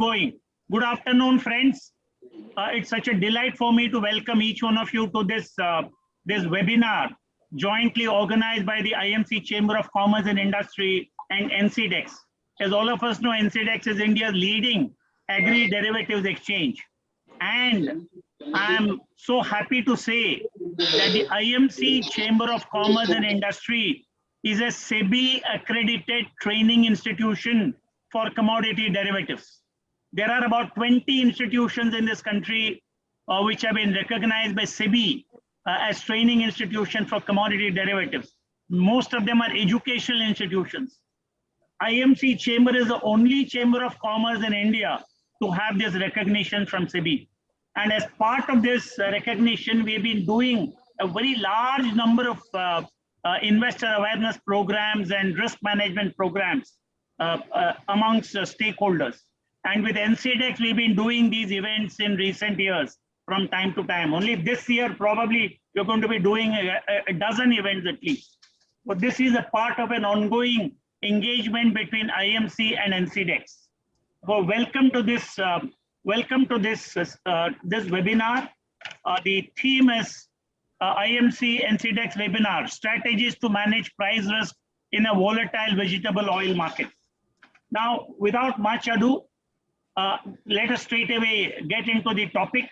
Going. Good afternoon, friends. It's such a delight for me to welcome each one of you to this webinar jointly organized by the IMC Chamber of Commerce and Industry and NCDEX. As all of us know, NCDEX is India's leading agri-derivatives exchange. And I am so happy to say that the IMC Chamber of Commerce and Industry is a SEBI accredited training institution for commodity derivatives. There are about 20 institutions in this country which have been recognized by SEBI as training institutions for commodity derivatives. Most of them are educational institutions. IMC Chamber is the only chamber of commerce in India to have this recognition from SEBI. And as part of this recognition, we've been doing a very large number of investor awareness programs and risk management programs amongst stakeholders. And with NCDEX, we've been doing these events in recent years from time to time. Only this year, probably we're going to be doing a dozen events at least. But this is a part of an ongoing engagement between IMC and NCDEX. So welcome to this webinar. The theme is IMC NCDEX webinar: strategies to manage price risk in a volatile vegetable oil market. Now, without much ado, let us straight away get into the topic.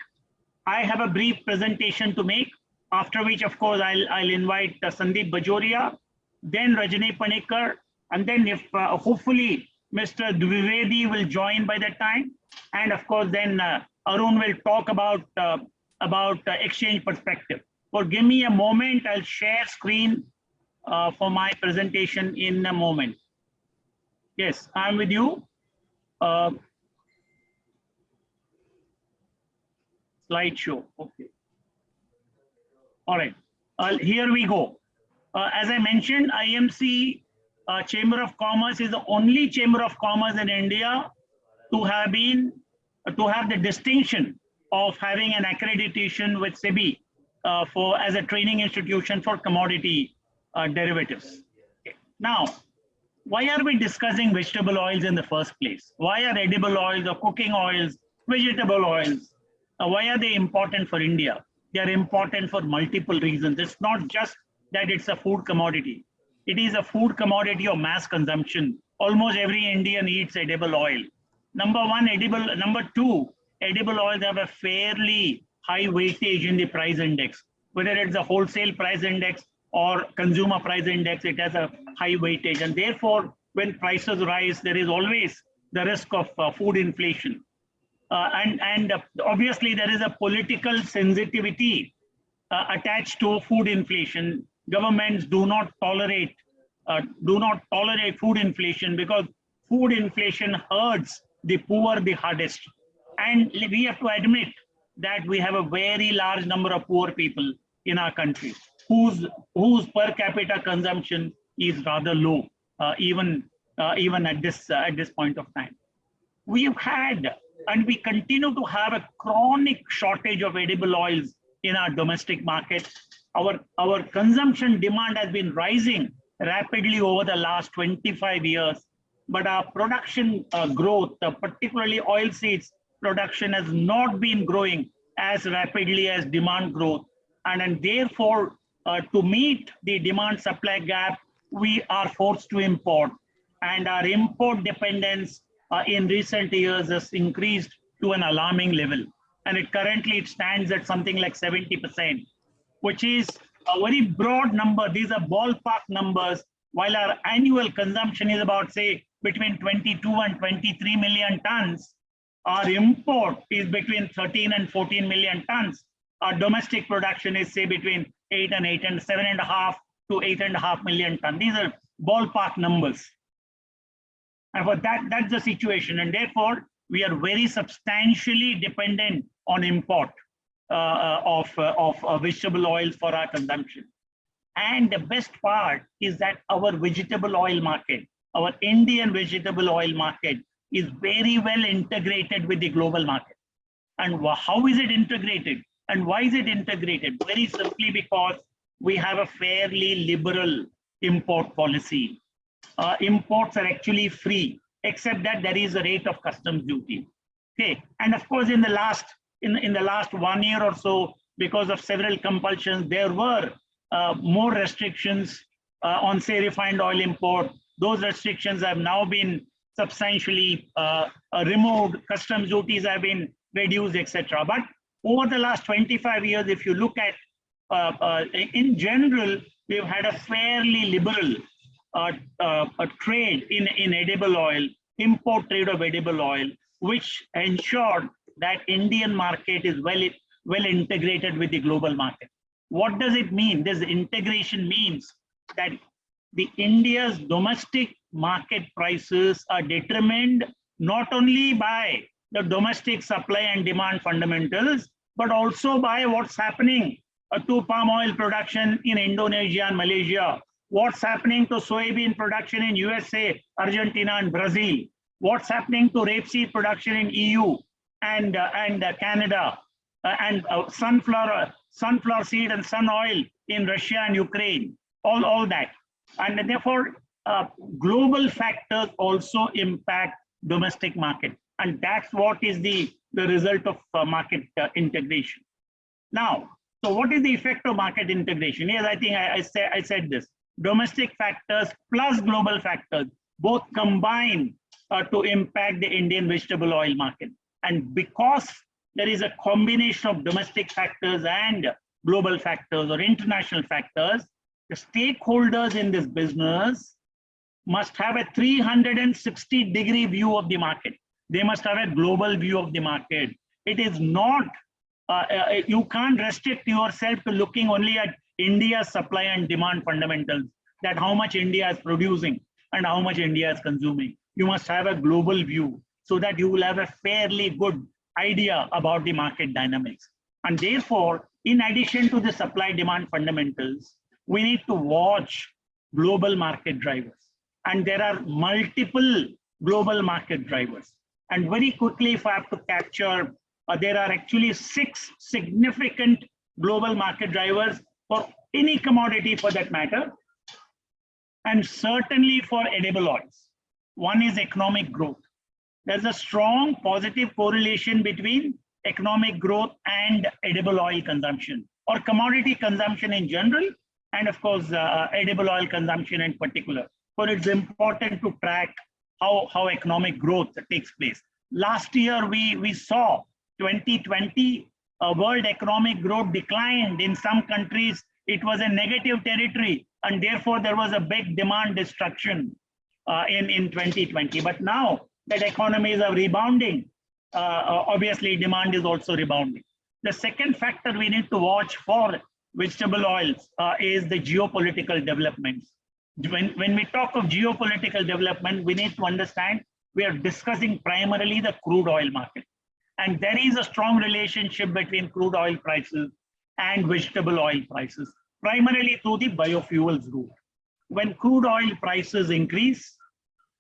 I have a brief presentation to make, after which, of course, I'll invite Sandeep Bajoria, then Rajni Panikkar, and then if hopefully Mr. Dwivedi will join by that time, and of course then Arun will talk about exchange perspective. So give me a moment, I'll share screen for my presentation in a moment. Yes, I'm with you. Slideshow, okay. All right, here we go. As I mentioned, IMC Chamber of Commerce is the only chamber of commerce in India to have the distinction of having an accreditation with SEBI as a training institution for commodity derivatives. Okay. Now, why are we discussing vegetable oils in the first place? Why are edible oils or cooking oils, vegetable oils? Why are they important for India? They are important for multiple reasons. It's not just that it's a food commodity. It is a food commodity of mass consumption. Almost every Indian eats edible oil. Number two, edible oils have a fairly high weightage in the price index. Whether it's a wholesale price index or consumer price index, it has a high weightage. And therefore, when prices rise, there is always the risk of food inflation. And obviously there is a political sensitivity attached to food inflation. Governments do not tolerate food inflation because food inflation hurts the poor the hardest. And we have to admit that we have a very large number of poor people in our country whose per capita consumption is rather low, even at this point of time. We have had and we continue to have a chronic shortage of edible oils in our domestic market. Our consumption demand has been rising rapidly over the last 25 years, but our production growth, particularly oilseeds production, has not been growing as rapidly as demand growth. And therefore, to meet the demand supply gap, we are forced to import, and our import dependence in recent years has increased to an alarming level. And currently it stands at something like 70%, which is a very broad number. These are ballpark numbers. While our annual consumption is about, say, between 22 and 23 million tons, our import is between 13 and 14 million tons. Our domestic production is, say, between 7.5 to 8.5 million tons. These are ballpark numbers. And for that's the situation. And therefore, we are very substantially dependent on import of vegetable oils for our consumption. And the best part is that our vegetable oil market, our Indian vegetable oil market, is very well integrated with the global market. And how is it integrated? And why is it integrated? Very simply because we have a fairly liberal import policy. Imports are actually free, except that there is a rate of customs duty. Okay, and of course, in the last 1 year or so, because of several compulsions, there were more restrictions on, say, refined oil import. Those restrictions have now been substantially removed. Customs duties have been reduced, etc. But over the last 25 years, if you look at, in general, we've had a fairly liberal trade in edible oil, import trade of edible oil, which ensured that Indian market is well integrated with the global market. What does it mean? This integration means that the India's domestic market prices are determined not only by the domestic supply and demand fundamentals, but also by what's happening to palm oil production in Indonesia and Malaysia, what's happening to soybean production in USA, Argentina, and Brazil, what's happening to rapeseed production in EU and Canada, and sunflower seed and sun oil in Russia and Ukraine, all that. And therefore, global factors also impact domestic market. And that's what is the result of market integration. Now, so what is the effect of market integration? Yes, I think I said this. Domestic factors plus global factors both combine to impact the Indian vegetable oil market. And because there is a combination of domestic factors and global factors or international factors, the stakeholders in this business must have a 360-degree view of the market. They must have a global view of the market. It is not, you can't restrict yourself to looking only at India's supply and demand fundamentals, that how much India is producing and how much India is consuming. You must have a global view so that you will have a fairly good idea about the market dynamics. And therefore, in addition to the supply demand fundamentals, we need to watch global market drivers. And there are multiple global market drivers. And very quickly, if I have to capture, there are actually 6 significant global market drivers for any commodity for that matter, and certainly for edible oils. One is economic growth. There's a strong positive correlation between economic growth and edible oil consumption, or commodity consumption in general, and of course, edible oil consumption in particular. But it's important to track how economic growth takes place. Last year, we saw 2020, world economic growth declined. In some countries, it was a negative territory, and therefore there was a big demand destruction in 2020. But now that economies are rebounding, obviously demand is also rebounding. The second factor we need to watch for vegetable oils is the geopolitical developments. When we talk of geopolitical development, we need to understand we are discussing primarily the crude oil market. And there is a strong relationship between crude oil prices and vegetable oil prices, primarily through the biofuels route. When crude oil prices increase,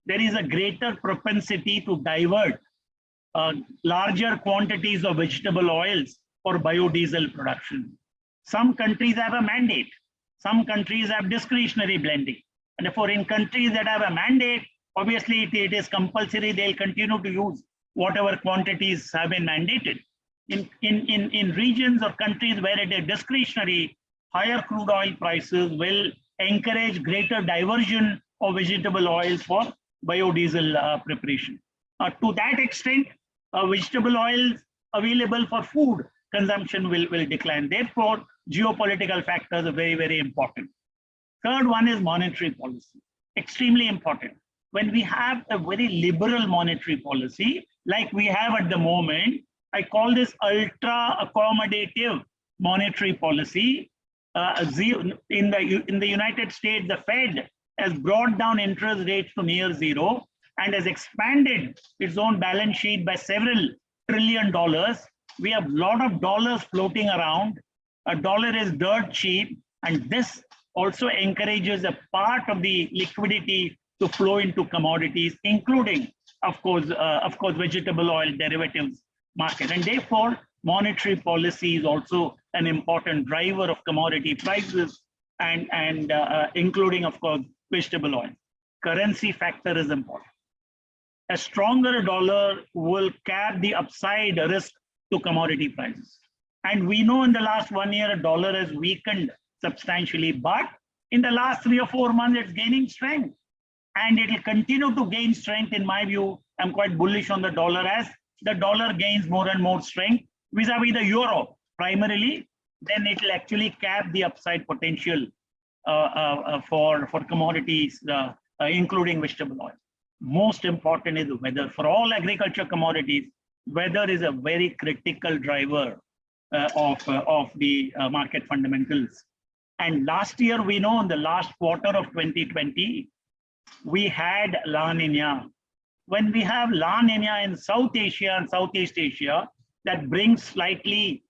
there is a greater propensity to divert larger quantities of vegetable oils for biodiesel production. Some countries have a mandate. Some countries have discretionary blending. And therefore, in countries that have a mandate, obviously it is compulsory. They'll continue to use whatever quantities have been mandated. In regions or countries where it is discretionary, higher crude oil prices will encourage greater diversion of vegetable oils for biodiesel preparation. To that extent, vegetable oils available for food consumption will decline. Therefore, geopolitical factors are very, very important. Third one is monetary policy, extremely important. When we have a very liberal monetary policy, like we have at the moment, I call this ultra accommodative monetary policy. In the United States, the Fed has brought down interest rates to near zero and has expanded its own balance sheet by several $trillion. We have a lot of dollars floating around. A dollar is dirt cheap, and this also encourages a part of the liquidity to flow into commodities, including, of course, vegetable oil derivatives market. And therefore, monetary policy is also an important driver of commodity prices, and including, of course, vegetable oil. Currency factor is important. a stronger dollar will cap the upside risk to commodity prices. And we know in the last 1 year, dollar has weakened substantially, but in the last 3 or 4 months, it's gaining strength. And it will continue to gain strength, in my view. I'm quite bullish on the dollar as the dollar gains more and more strength vis-a-vis the euro primarily, then it will actually cap the upside potential for commodities, including vegetable oil. Most important is the weather. For all agriculture commodities, weather is a very critical driver of the market fundamentals. And last year, we know in the last quarter of 2020, we had La Nina. When we have La Nina in South Asia and Southeast Asia, that brings slightly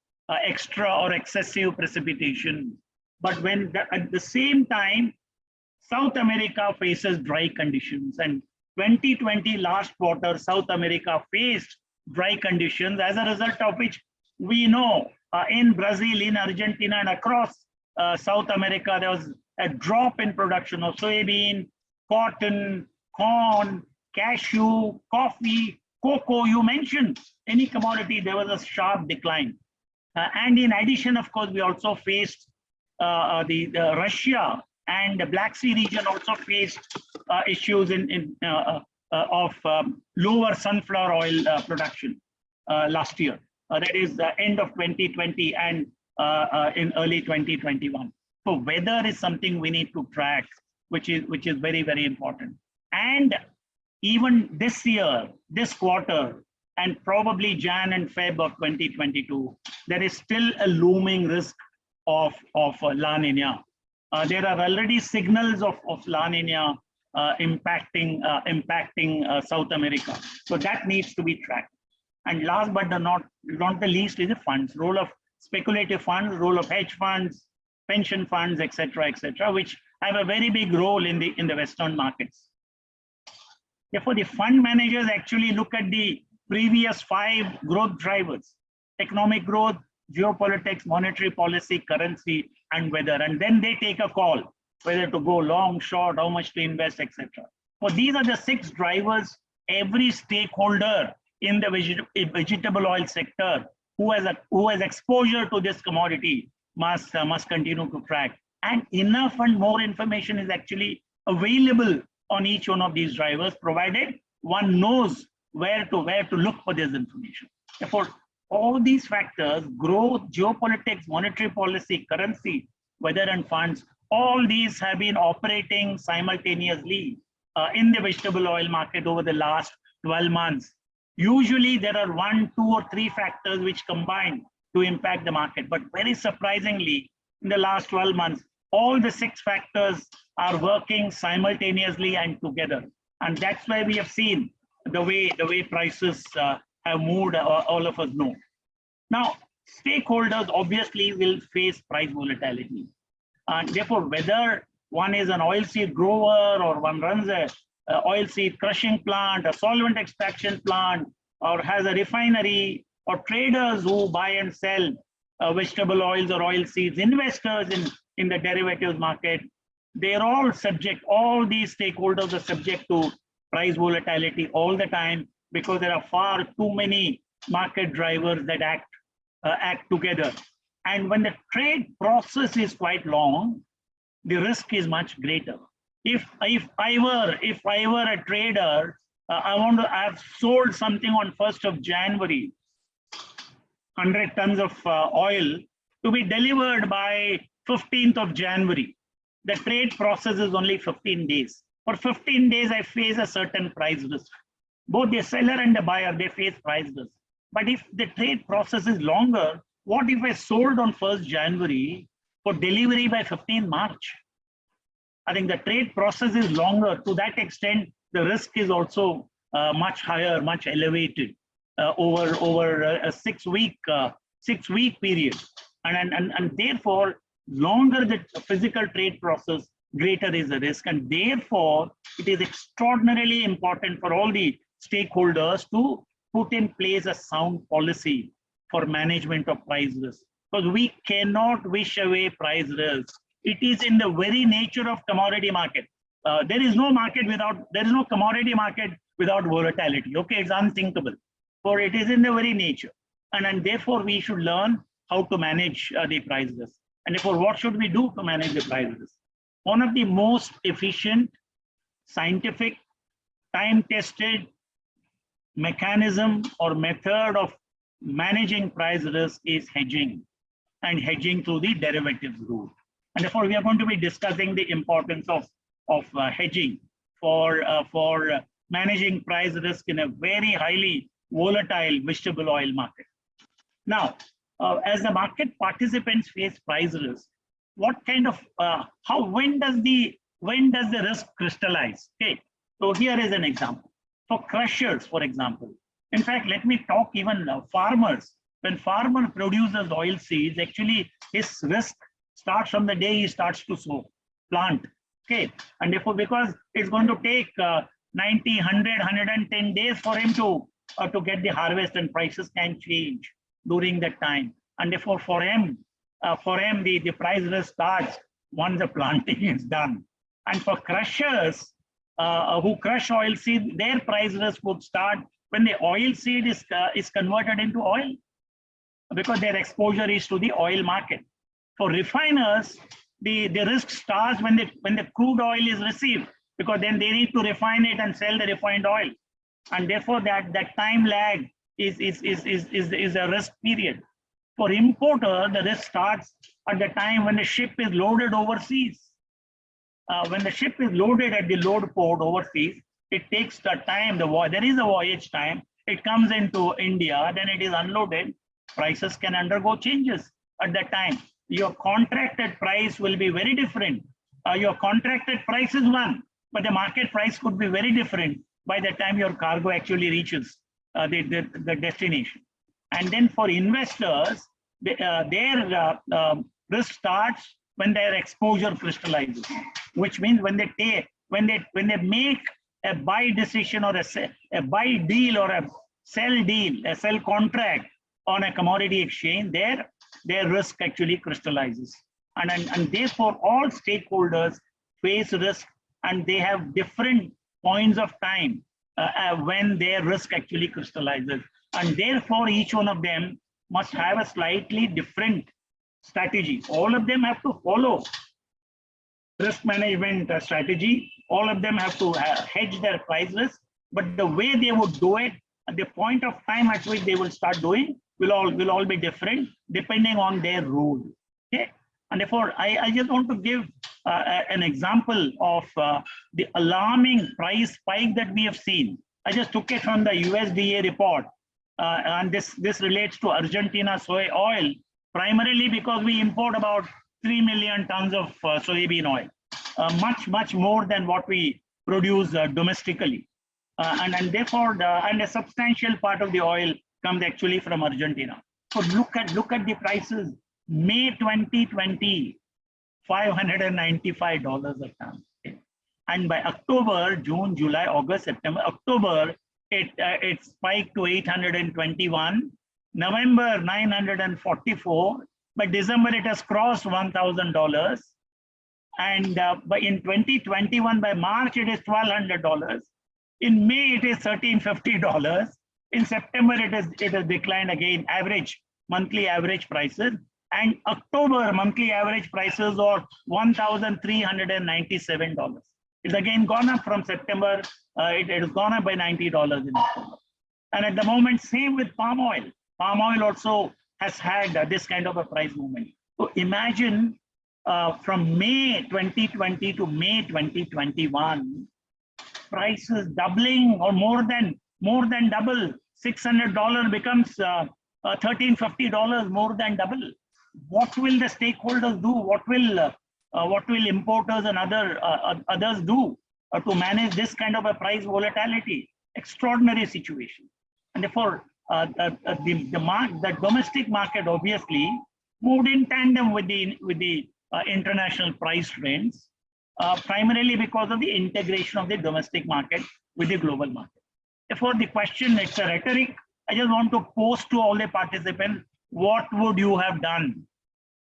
extra or excessive precipitation. But when at the same time, South America faces dry conditions, and 2020 last quarter, South America faced dry conditions, as a result of which we know in Brazil, in Argentina, and across South America, there was a drop in production of soybean, cotton, corn, cashew, coffee, cocoa. You mentioned any commodity, there was a sharp decline. And in addition, of course, we also faced the Russia and the Black Sea region also faced issues of lower sunflower oil production last year. That is the end of 2020 and in early 2021. So weather is something we need to track, which is very, very important. And even this year, this quarter, and probably Jan and Feb of 2022, there is still a looming risk of La Nina. There are already signals of La Nina impacting South America. So that needs to be tracked. And last but not the least is the funds, role of speculative funds, role of hedge funds, pension funds, etc., which have a very big role in the Western markets. Therefore, the fund managers actually look at the previous 5 growth drivers: economic growth, geopolitics, monetary policy, currency, and weather. And then they take a call whether to go long, short, how much to invest, etc. So these are the 6 drivers every stakeholder in the vegetable oil sector who has exposure to this commodity must continue to track. And enough and more information is actually available on each one of these drivers, provided one knows where to look for this information. Therefore, all these factors, growth, geopolitics, monetary policy, currency, weather, and funds, all these have been operating simultaneously in the vegetable oil market over the last 12 months. Usually there are 1, 2, or 3 factors which combine to impact the market. But very surprisingly, in the last 12 months, all the 6 factors are working simultaneously and together. And that's why we have seen the way prices have moved, all of us know. Now, stakeholders obviously will face price volatility. And therefore, whether one is an oilseed grower or one runs a oilseed crushing plant, a solvent extraction plant, or has a refinery, or traders who buy and sell vegetable oils or oilseeds, investors in the derivatives market, they're all subject, all these stakeholders are subject to price volatility all the time, because there are far too many market drivers that act together. And when the trade process is quite long, the risk is much greater. If I were a trader, I've sold something on 1st of January, 100 tons of oil to be delivered by 15th of January. The trade process is only 15 days. For 15 days, I face a certain price risk. Both the seller and the buyer, they face price risk. But if the trade process is longer, what if I sold on 1st January for delivery by 15 March? I think the trade process is longer. To that extent, the risk is also much higher, much elevated over a 6-week period. And therefore, longer the physical trade process, greater is the risk. And therefore, it is extraordinarily important for all the stakeholders to put in place a sound policy for management of price risk. Because we cannot wish away price risk. It is in the very nature of commodity market. There is no commodity market without volatility. Okay, it's unthinkable, for it is in the very nature. And therefore, we should learn how to manage the price risk. And therefore, what should we do to manage the price risk? One of the most efficient, scientific, time-tested mechanism or method of managing price risk is hedging, and hedging through the derivatives route. And therefore, we are going to be discussing the importance of hedging for managing price risk in a very highly volatile vegetable oil market. Now, as the market participants face price risk, what kind of when does the risk crystallize? Okay, so here is an example. For crushers, for example, in fact, let me talk even farmers. When farmer produces oil seeds, actually his risk starts from the day he starts to plant. Okay, and therefore, because it's going to take 90, 100, 110 days for him to get the harvest, and prices can change during that time. And therefore, for him, the price risk starts once the planting is done. And for crushers who crush oil seed, their price risk would start when the oil seed is converted into oil, because their exposure is to the oil market. For refiners, the risk starts when the crude oil is received, because then they need to refine it and sell the refined oil. And therefore, that time lag is a risk period. For importer, the risk starts at the time when the ship is loaded overseas. When the ship is loaded at the load port overseas, it takes the time, there is a voyage time. It comes into India, then it is unloaded. Prices can undergo changes at that time. Your contracted price will be very different. Your contracted price is one, but the market price could be very different by the time your cargo actually reaches the destination. And then for investors, their risk starts when their exposure crystallizes, which means when they make a buy decision or a buy deal or a sell contract on a commodity exchange, their risk actually crystallizes. And therefore, all stakeholders face risk, and they have different points of time when their risk actually crystallizes. And therefore, each one of them must have a slightly different strategy. All of them have to follow risk management strategy. All of them have to hedge their price risk, but the way they would do it, at the point of time at which they will start doing, will all be different depending on their role. Okay, and therefore I just want to give an example of the alarming price spike that we have seen. I just took it from the USDA report, and this relates to Argentina soy oil, primarily because we import about 3 million tons of soybean oil, much more than what we produce domestically, and therefore a substantial part of the oil comes actually from Argentina. So look at the prices. May 2020, $595 a ton, okay? And by October, June, July, August, September, October, it spiked to 821. November 944. By December, it has crossed $1,000. And by in 2021, by March, it is $1,200. In May, it is $1,350. In September, it has declined again, monthly average prices. And October monthly average prices are $1,397. It's again gone up from September. It has gone up by $90 in October. And at the moment, same with palm oil. Palm oil also has had this kind of a price movement. So imagine from May 2020 to May 2021, prices doubling or more than double. $600 becomes $1,350, more than double. What will the stakeholders do? What will importers and others do to manage this kind of a price volatility? Extraordinary situation. And therefore, the domestic market obviously moved in tandem with the international price trends, primarily because of the integration of the domestic market with the global market. Therefore, the question, it's a rhetoric. I just want to pose to all the participants, what would you have done?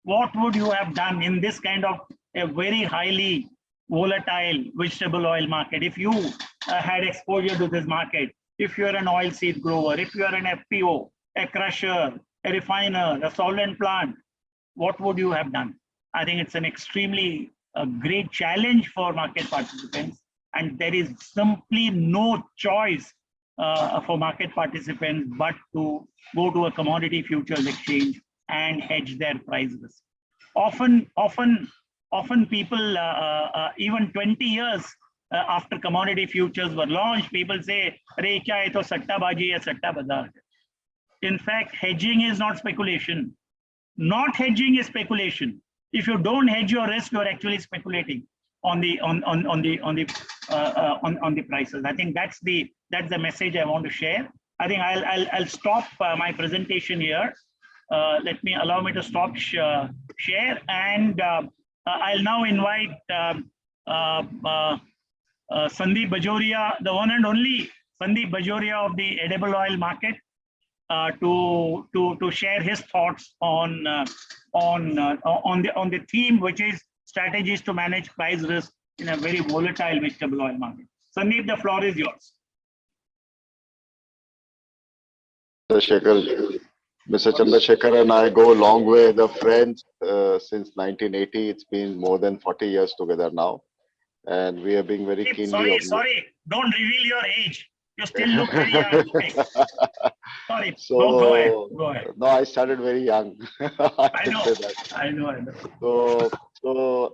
What would you have done in this kind of a very highly volatile vegetable oil market? If you had exposure to this market, if you're an oilseed grower, if you're an FPO, a crusher, a refiner, a solvent plant, what would you have done? I think it's an extremely great challenge for market participants, and there is simply no choice for market participants but to go to a commodity futures exchange and hedge their price risk. Often people, even 20 years after commodity futures were launched, people say, "Arey, kya hai to sattabaji hai, satta bazaar." In fact, hedging is not speculation. Not hedging is speculation. If you don't hedge your risk, you are actually speculating on the prices. I think that's the message I want to share. I think I'll stop my presentation here. Allow me to stop share, and I'll now invite Sandeep Bajoria, the one and only Sandeep Bajoria of the edible oil market, to share his thoughts on the theme, which is strategies to manage price risk in a very volatile vegetable oil market. Sandeep, the floor is yours. Mr. Chandrasekhar and I go a long way. The friends since 1980. It's been more than 40 years together now, and we are being very keenly. Sorry, don't reveal your age. You still look very young. Okay. Sorry. So, go ahead. No, I started very young. I know.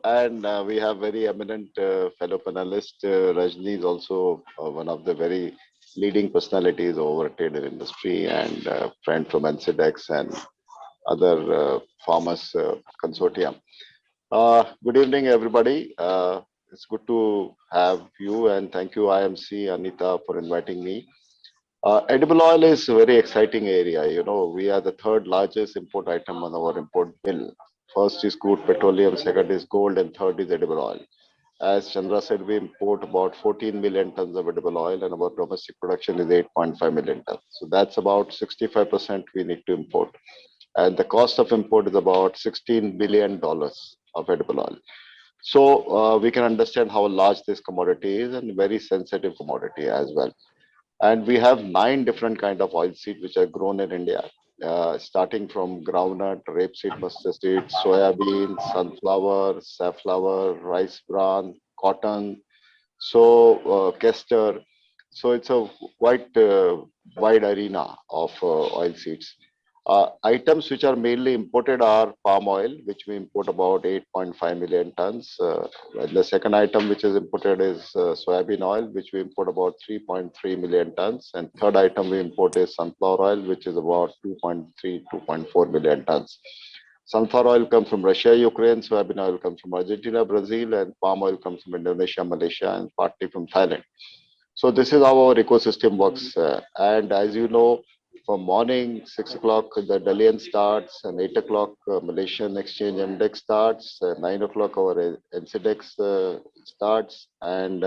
And we have very eminent fellow panelist. Rajni is also one of the very leading personalities over trader industry, and friend from NCDEX and other farmers consortium. Good evening, everybody. It's good to have you, and thank you, IMC, Anita, for inviting me. Edible oil is a very exciting area. You know, we are the third largest import item on our import bill. First is crude petroleum, second is gold, and third is edible oil. As Chandra said, we import about 14 million tons of edible oil, and our domestic production is 8.5 million tons. So that's about 65% we need to import. And the cost of import is about $16 billion of edible oil. So we can understand how large this commodity is, and very sensitive commodity as well. And we have 9 different kind of oil seed which are grown in India, starting from groundnut, rapeseed, mustard seed, soybean, sunflower, safflower, rice bran, cotton, castor. So it's a wide arena of oil seeds. Items which are mainly imported are palm oil, which we import about 8.5 million tons. The second item which is imported is soybean oil, which we import about 3.3 million tons. And third item we import is sunflower oil, which is about 2.4 million tons. Sunflower oil comes from Russia, Ukraine, soybean oil comes from Argentina, Brazil, and palm oil comes from Indonesia, Malaysia, and partly from Thailand. So this is how our ecosystem works. And as you know, from morning 6 o'clock the Dalian starts, and 8 o'clock Malaysian Exchange Index starts, 9 o'clock our NCDEX starts, and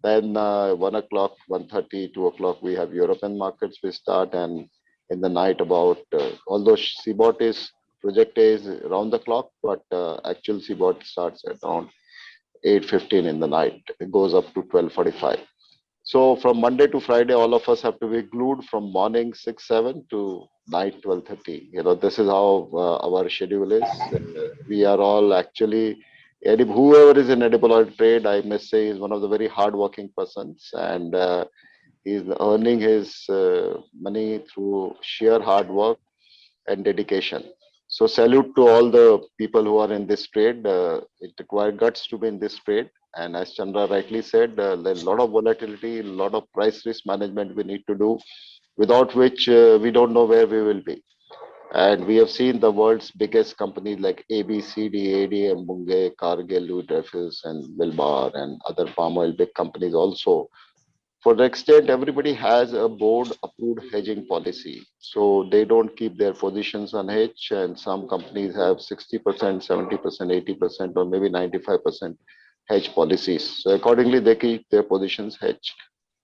then 1 o'clock, 1:30, 2 o'clock we have European markets we start, and in the night about, although CBOT is project is around the clock, but actual CBOT starts at around 8:15 in the night. It goes up to 12:45. So from Monday to Friday, all of us have to be glued from morning 6, 7 to night 12:30. You know, this is how our schedule is. We are all actually, whoever is in edible oil trade, I must say, is one of the very hardworking persons, and he's earning his money through sheer hard work and dedication. So salute to all the people who are in this trade. It requires guts to be in this trade. And as Chandra rightly said, there's a lot of volatility, a lot of price risk management we need to do, without which we don't know where we will be. And we have seen the world's biggest companies like ABCD, ADM, Bunge, Cargill, Louis Dreyfus, and Wilmar, and other palm oil big companies also. For the extent everybody has a board approved hedging policy, so they don't keep their positions on hedge, and some companies have 60%, 70%, 80%, or maybe 95% hedge policies. So accordingly they keep their positions hedged,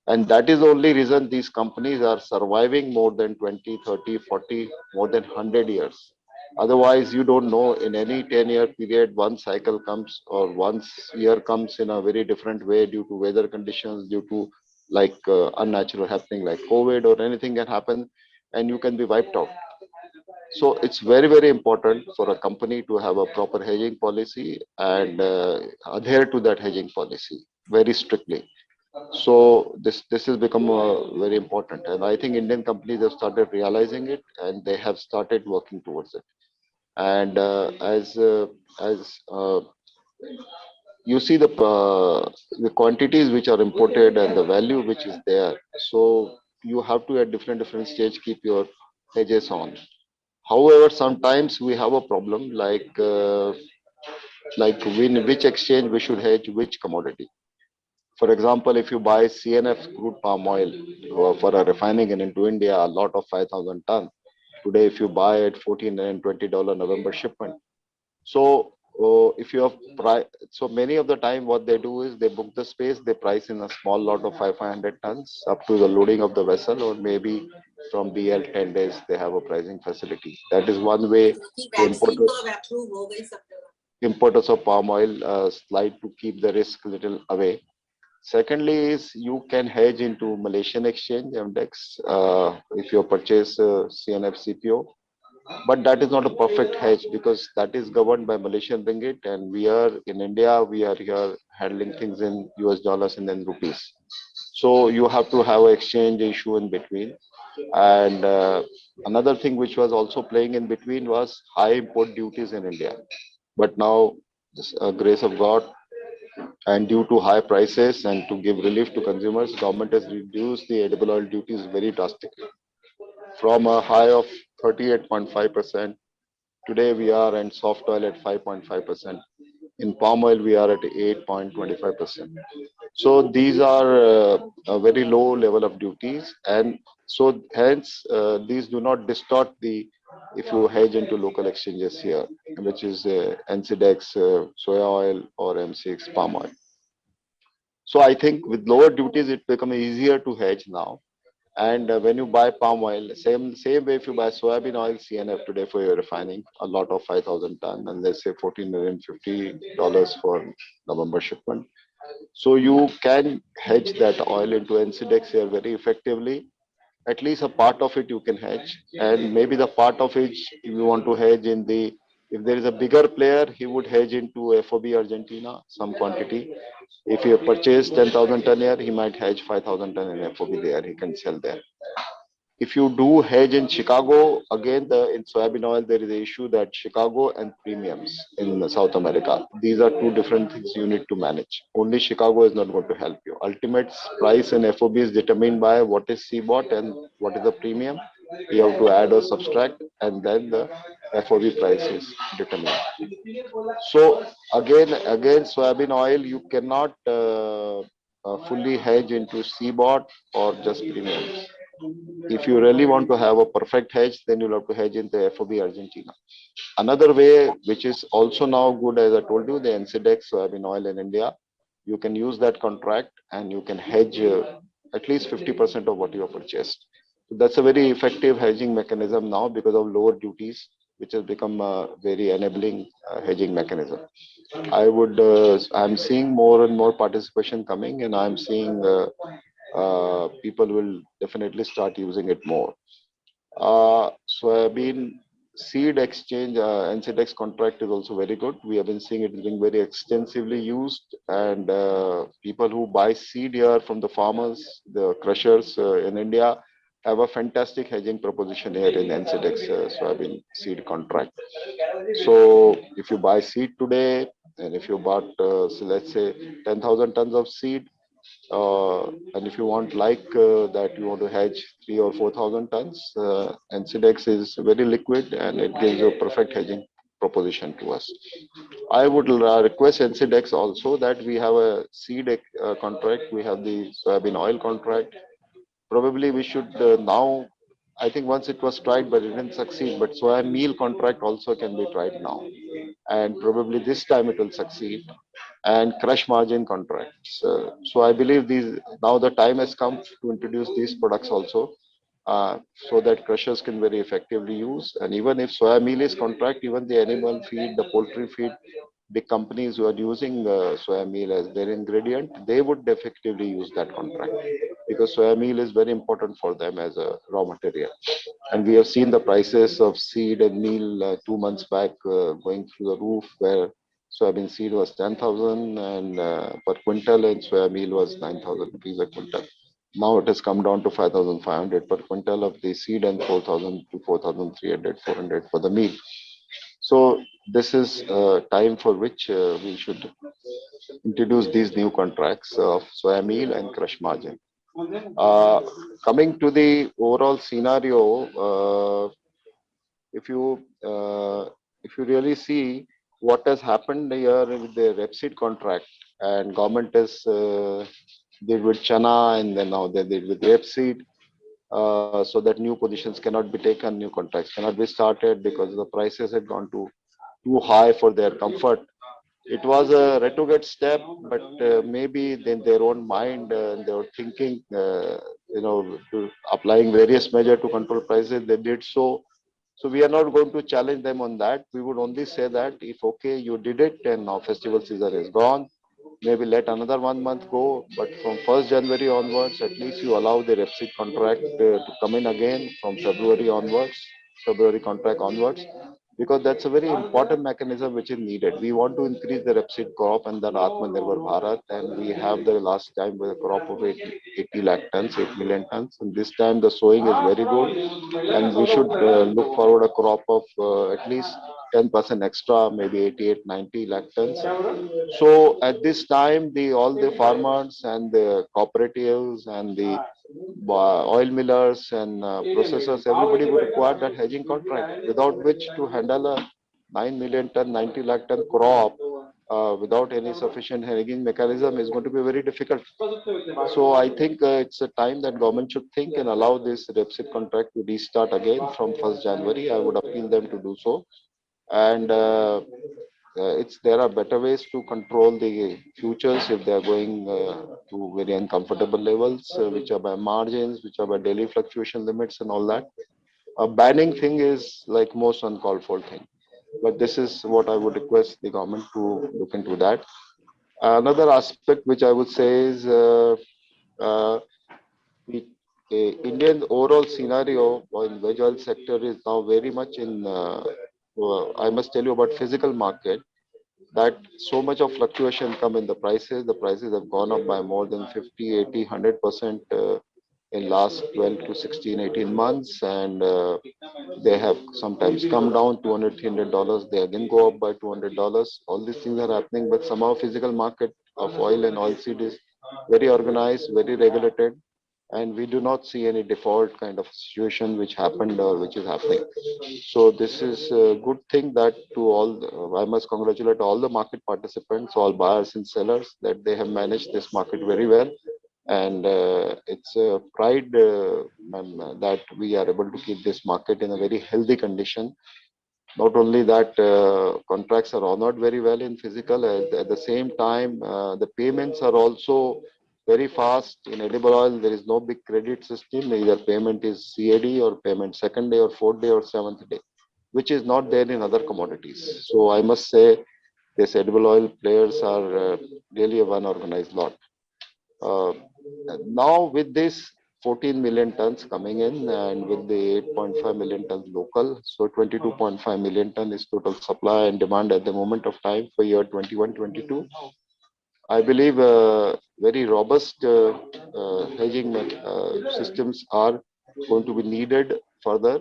and that is the only reason these companies are surviving more than 20, 30, 40, more than 100 years. Otherwise, you don't know in any 10-year period, one cycle comes or once year comes in a very different way due to weather conditions, due to like unnatural happening like COVID or anything can happen and you can be wiped out. So it's very, very important for a company to have a proper hedging policy and adhere to that hedging policy very strictly. So this has become very important, and I think Indian companies have started realizing it and they have started working towards it. And as you see the quantities which are imported and the value which is there, so you have to at different stage keep your hedges on. However, sometimes we have a problem like in which exchange we should hedge which commodity. For example, if you buy CNF crude palm oil for a refining and into India, a lot of 5,000 ton. Today, if you buy at $14 and $20 November shipment, so if you have so many of the time what they do is they book the space, they price in a small lot of 500 tons up to the loading of the vessel, or maybe from BL 10 days they have a pricing facility. That is one way to importers of palm oil slide to keep the risk little away. Secondly, is you can hedge into Malaysian exchange MDEX if you purchase CNF CPO, but that is not a perfect hedge because that is governed by Malaysian ringgit, and we are in India. We are here handling things in US dollars and then rupees. So you have to have an exchange issue in between. And another thing which was also playing in between was high import duties in India. But now, grace of God, and due to high prices and to give relief to consumers, government has reduced the edible oil duties very drastically from a high of 38.5%. Today we are in soft oil at 5.5%. In palm oil we are at 8.25%. So these are a very low level of duties, and so hence these do not distort the if you hedge into local exchanges here, which is NCDEX soya oil or MCX palm oil. So I think with lower duties it becomes easier to hedge now. And when you buy palm oil, same way if you buy soybean oil CNF today for your refining, a lot of 5,000 ton, and let's say $1,450 for November shipment. So you can hedge that oil into NCDEX here very effectively. At least a part of it you can hedge, and maybe the part of it you want to hedge in the if there is a bigger player, he would hedge into FOB Argentina some quantity. If he purchased 10,000 ton here, he might hedge 5,000 ton in FOB there. He can sell there. If you do hedge in Chicago, again, in soybean oil, there is an issue that Chicago and premiums in South America. These are two different things you need to manage. Only Chicago is not going to help you. Ultimate price in FOB is determined by what is CBOT and what is the premium. You have to add or subtract, and then the FOB price is determined. So again, soybean oil, you cannot fully hedge into CBOT or just premiums. If you really want to have a perfect hedge, then you'll have to hedge into FOB Argentina. Another way, which is also now good, as I told you, the NCDEX soybean oil in India, you can use that contract and you can hedge at least 50% of what you have purchased. So that's a very effective hedging mechanism now because of lower duties, which has become a very enabling hedging mechanism. I'm seeing more and more participation coming, and I'm seeing people will definitely start using it more. Soybean seed exchange, NCDEX contract is also very good. We have been seeing it being very extensively used, and people who buy seed here from the farmers, the crushers in India, have a fantastic hedging proposition here in NCDEX soybean seed contract. So if you buy seed today, and if you bought, so let's say 10,000 tons of seed, and if you want that you want to hedge 3 or 4,000 tons, NCDEX is very liquid and it gives you a perfect hedging proposition to us. I would request NCDEX also that we have a seed contract, we have the soybean oil contract. Probably we should now, I think once it was tried but it didn't succeed, but soya meal contract also can be tried now. And probably this time it will succeed, and crush margin contracts. So I believe these now the time has come to introduce these products also. so that crushers can very effectively use. And even if soya meal is contract, even the animal feed, the poultry feed, big companies who are using soya meal as their ingredient, they would effectively use that contract because soya meal is very important for them as a raw material. And we have seen the prices of seed and meal 2 months back going through the roof, where soybean seed was 10,000 and per quintal, and soya meal was 9,000 rupees a quintal. Now it has come down to 5,500 per quintal of the seed and 4,000 to 4,300, 400 for the meal. So this is time for which we should introduce these new contracts of soya meal and crush margin. Uh, Coming to the overall scenario, if you uh, if you really see what has happened here with the Repseed contract, and government has did with Chana, and then now they did with Repseed, so that new positions cannot be taken, new contracts cannot be started because the prices had gone too high for their comfort. It was a retrograde step, but maybe in their own mind, they were thinking, applying various measures to control prices. They did so. So we are not going to challenge them on that. We would only say that if okay, you did it, and now festival season is gone. Maybe let another 1 month go, but from 1st January onwards, at least you allow the Repsol contract to come in again from February onwards, February contract onwards, because that's a very important mechanism which is needed. We want to increase the Repsid crop and then Atmanirbhar Bharat, and we have the last time with a crop of 80 lakh tons, 8 million tons, and this time the sowing is very good, and we should look forward a crop of at least 10% extra, maybe 88, 90 lakh tons. So at this time, the all the farmers and the cooperatives and the oil millers and processors, everybody would require that hedging contract, without which to handle a 9 million ton, 90 lakh ton crop without any sufficient hedging mechanism is going to be very difficult. So I think it's a time that government should think and allow this Repsol contract to restart again from 1st January. I would appeal them to do so. And it's there are better ways to control the futures if they are going to very uncomfortable levels, which are by margins, which are by daily fluctuation limits and all that. A banning thing is like most uncalled for thing. But this is what I would request the government to look into that. Another aspect which I would say is uh, the Indian overall scenario in veg oil sector is now very much in. I must tell you about physical market, that so much of fluctuation come in the prices. The prices have gone up by more than 50, 80, 100% in last 12 to 16, 18 months. And they have sometimes come down $200, $300. They again go up by $200. All these things are happening, but somehow physical market of oil and oilseed is very organized, very regulated, and we do not see any default kind of situation which happened or which is happening. So this is a good thing that to all, I must congratulate all the market participants, all buyers and sellers, that they have managed this market very well. And it's a pride that we are able to keep this market in a very healthy condition. Not only that, contracts are honored very well in physical, at the same time, the payments are also very fast. In edible oil, there is no big credit system. Either payment is CAD or payment second day or fourth day or seventh day, which is not there in other commodities. So I must say, these edible oil players are really a one organized lot. Uh, Now with this 14 million tons coming in and with the 8.5 million tons local, so 22.5 million ton is total supply and demand at the moment of time for year 21-22. I believe very robust hedging systems are going to be needed further.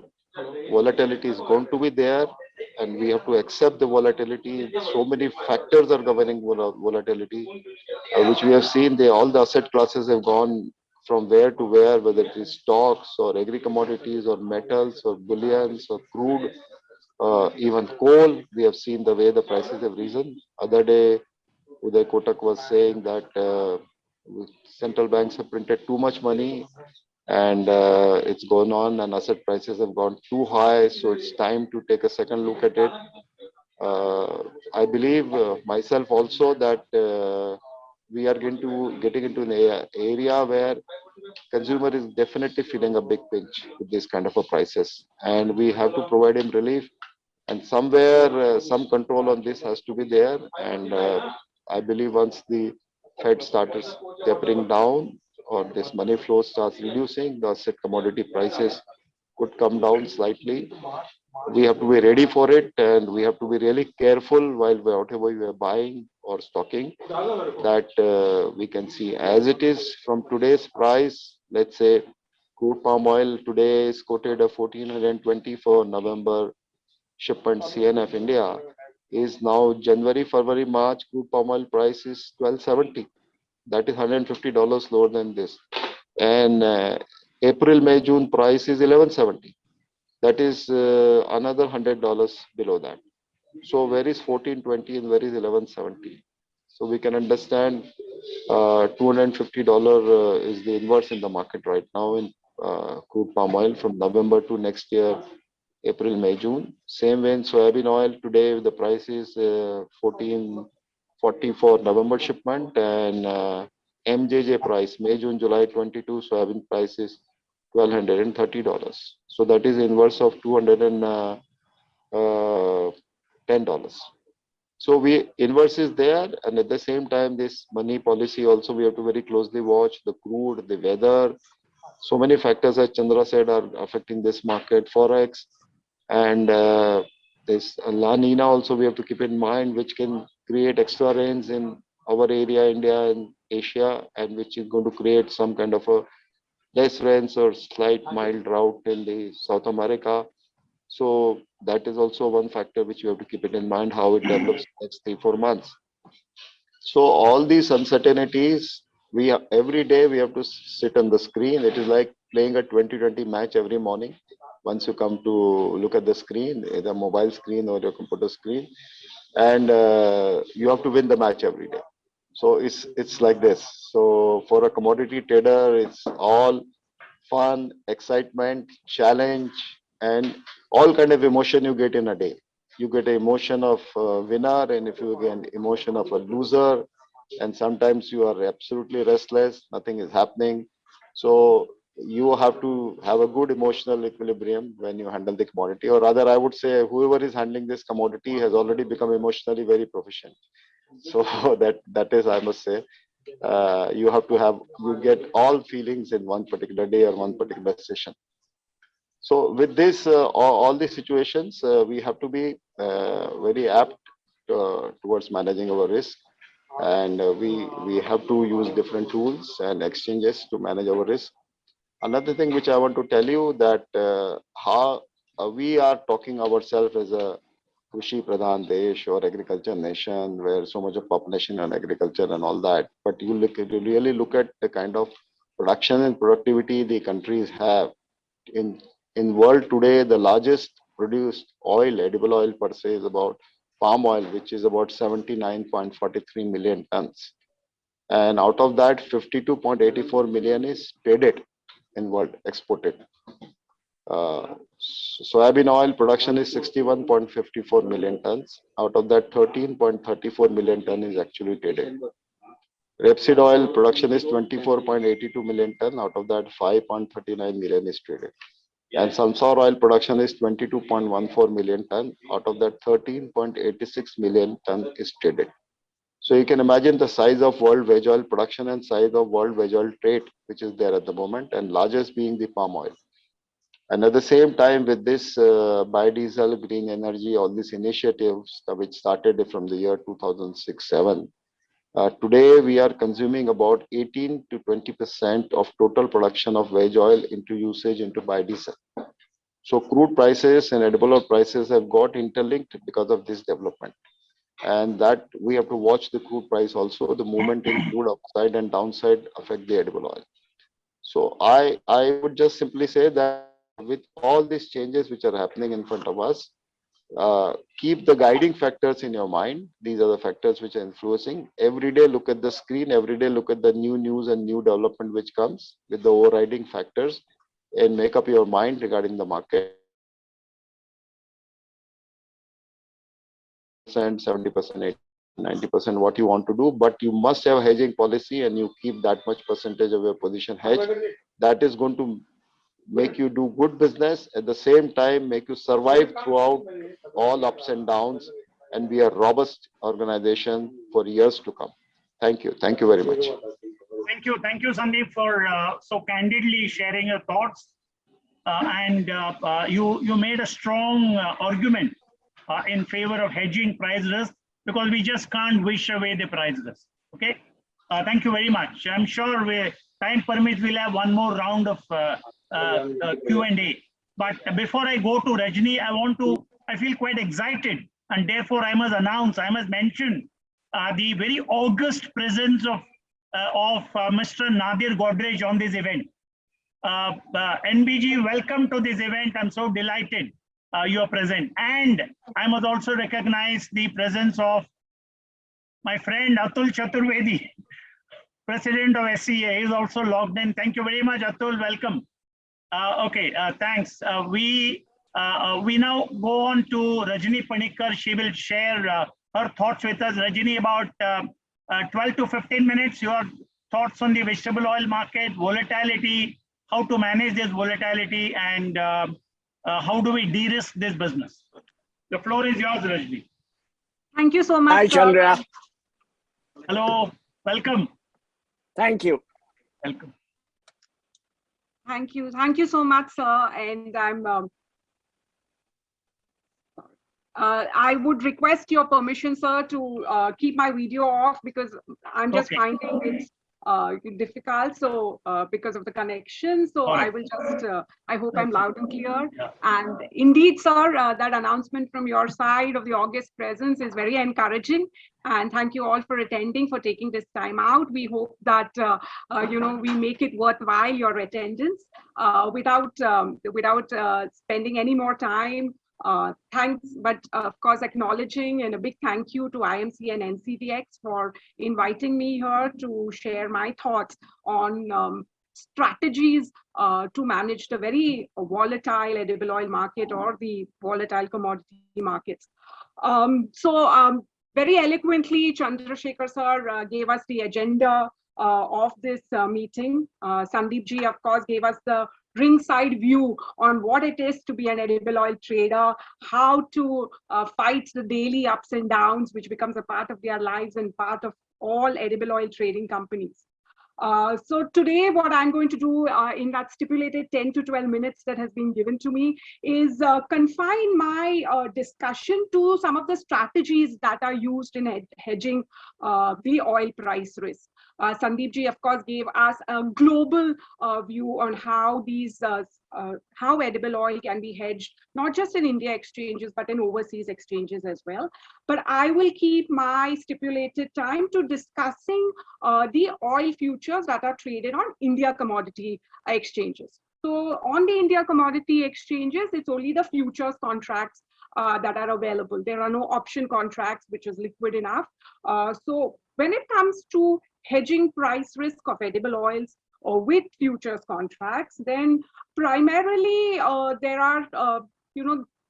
Volatility is going to be there, and we have to accept the volatility. So many factors are governing volatility, which we have seen. All the asset classes have gone from where to where, whether it is stocks or agri commodities or metals or bullions or crude, even coal. We have seen the way the prices have risen. Other day, Uday Kotak was saying that central banks have printed too much money, and it's gone on, and asset prices have gone too high. So it's time to take a second look at it. I believe myself also that we are getting into an area where consumer is definitely feeling a big pinch with this kind of a prices, and we have to provide him relief. And somewhere, some control on this has to be there. And I believe once the Fed starts tapering down or this money flow starts reducing, the asset commodity prices could come down slightly. We have to be ready for it, and we have to be really careful while whatever we are buying or stocking, that we can see as it is from today's price. Let's say crude palm oil today is quoted at 1420 for November shipment. CNF India is now January, February, March crude palm oil price is 1270. That is $150 lower than this. And April, May, June price is 1170. That is another $100 below that. So where is 1420 and where is 1170? So we can understand $250 is the inverse in the market right now in crude palm oil from November to next year, April, May, June. Same way in soybean oil. Today the price is 1440 for November shipment, and MJJ price May, June, July 22 soybean price is $1,230. So that is inverse of $210. So we inverse is there, and at the same time, this money policy also we have to very closely watch the crude, the weather. So many factors, as Chandra said, are affecting this market, forex, and this La Nina also we have to keep in mind, which can create extra rains in our area, India and Asia, and which is going to create some kind of a less rains or slight mild drought in the South America. So that is also one factor which you have to keep it in mind how it develops next 3 4 months. So all these uncertainties, every day we have to sit on the screen. It is like playing a 2020 match every morning. Once you come to look at the screen, either mobile screen or your computer screen, and you have to win the match every day. So it's like this. So for a commodity trader, it's all fun, excitement, challenge, and all kind of emotion you get in a day. You get an emotion of a winner, and if you get an emotion of a loser, and sometimes you are absolutely restless, nothing is happening. So you have to have a good emotional equilibrium when you handle the commodity, or rather, I would say whoever is handling this commodity has already become emotionally very proficient. So that is, I must say, you have to have you get all feelings in one particular day or one particular session. So with this all these situations, we have to be very apt towards managing our risk, and we have to use different tools and exchanges to manage our risk. Another thing which I want to tell you, that how we are talking ourselves as a Krishi Pradhan Desh or agriculture nation, where so much of population on agriculture and all that. But you really look at the kind of production and productivity the countries have. In world today, the largest produced oil, edible oil per se, is about palm oil, which is about 79.43 million tons. And out of that, 52.84 million is traded in world, exported. Soybean oil production is 61.54 million tons. Out of that, 13.34 million ton is actually traded. Rapeseed oil production is 24.82 million ton. Out of that, 5.39 million is traded. And sunflower oil production is 22.14 million ton. Out of that, 13.86 million ton is traded. So you can imagine the size of world veg oil production and size of world veg oil trade, which is there at the moment, and largest being the palm oil. And at the same time, with this biodiesel, green energy, all these initiatives which started from the year 2006-7, today we are consuming about 18 to 20% of total production of veg oil into usage into biodiesel. So crude prices and edible oil prices have got interlinked because of this development. And that we have to watch the crude price also. The movement in crude upside and downside affect the edible oil. So I would just simply say that with all these changes which are happening in front of us, keep the guiding factors in your mind. These are the factors which are influencing. Every day look at the screen, every day look at the new news and new development which comes with the overriding factors, and make up your mind regarding the market. 70%, 80% 90% what you want to do, but you must have a hedging policy and you keep that much percentage of your position hedged. That is going to make you do good business, at the same time make you survive throughout all ups and downs and be a robust organization for years to come. Thank you. Thank you very much. Thank you, Sandeep, for so candidly sharing your thoughts. You made a strong argument in favor of hedging price risk, because we just can't wish away the price risk. Okay. Thank you very much. I'm sure time permits, we'll have one more round of Q&A. But before I go to Rajni, I feel quite excited, and therefore I must mention the very august presence of Mr. Nadir Godrej on this event. NBG, welcome to this event. I'm so delighted you are present. And I must also recognize the presence of my friend Atul Chaturvedi, President of SCA. He is also logged in. Thank you very much, Atul. Welcome. Thanks. We now go on to Rajni Panikkar. She will share her thoughts with us. Rajni, about 12 to 15 minutes, your thoughts on the vegetable oil market, volatility, how to manage this volatility, and how do we de-risk this business. The floor is yours, Rajni. Thank you so much. Hi, Chandra. Hello, welcome. Thank you. Welcome. Thank you so much, sir. And I would request your permission, sir, to keep my video off, because I'm just finding it difficult. So because of the connection, so I will just, I hope I'm loud and clear. Yeah. And indeed, sir, that announcement from your side of the August presence is very encouraging. And thank you all for attending, for taking this time out. We hope that, we make it worthwhile, your attendance. Without spending any more time, thanks, but of course acknowledging, and a big thank you to IMC and NCTX for inviting me here to share my thoughts on strategies to manage the very volatile edible oil market, or the volatile commodity markets. Very eloquently, Chandrasekhar sir gave us the agenda of this meeting. Sandeep ji, of course, gave us the ringside view on what it is to be an edible oil trader, how to fight the daily ups and downs, which becomes a part of their lives and part of all edible oil trading companies. So today, what I'm going to do in that stipulated 10 to 12 minutes that has been given to me is confine my discussion to some of the strategies that are used in hedging the oil price risk. Sandeep ji, of course, gave us a global view on how how edible oil can be hedged, not just in India exchanges, but in overseas exchanges as well. But I will keep my stipulated time to discussing the oil futures that are traded on India commodity exchanges. So on the India commodity exchanges, it's only the futures contracts that are available. There are no option contracts, which is liquid enough. So when it comes to hedging price risk of edible oils or with futures contracts, then primarily there are,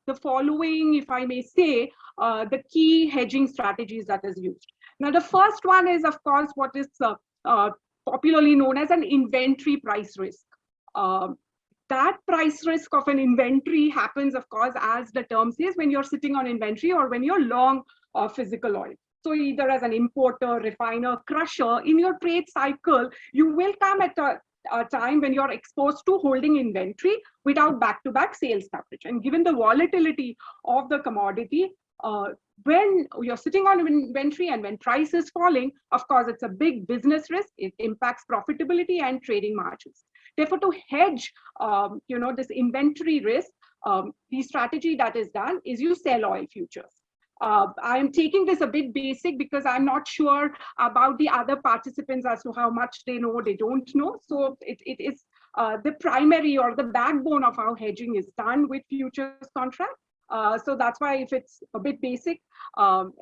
the following, if I may say, the key hedging strategies that is used. Now, the first one is, of course, what is popularly known as an inventory price risk. That price risk of an inventory happens, of course, as the term says, when you're sitting on inventory or when you're long physical oil. So either as an importer, refiner, crusher, in your trade cycle, you will come at a time when you're exposed to holding inventory without back-to-back sales coverage. And given the volatility of the commodity, when you're sitting on inventory and when price is falling, of course, it's a big business risk. It impacts profitability and trading margins. Therefore, to hedge, this inventory risk, the strategy that is done is you sell oil futures. I'm taking this a bit basic because I'm not sure about the other participants as to how much they know, they don't know. So it is the primary or the backbone of how hedging is done with futures contract. So that's why if it's a bit basic,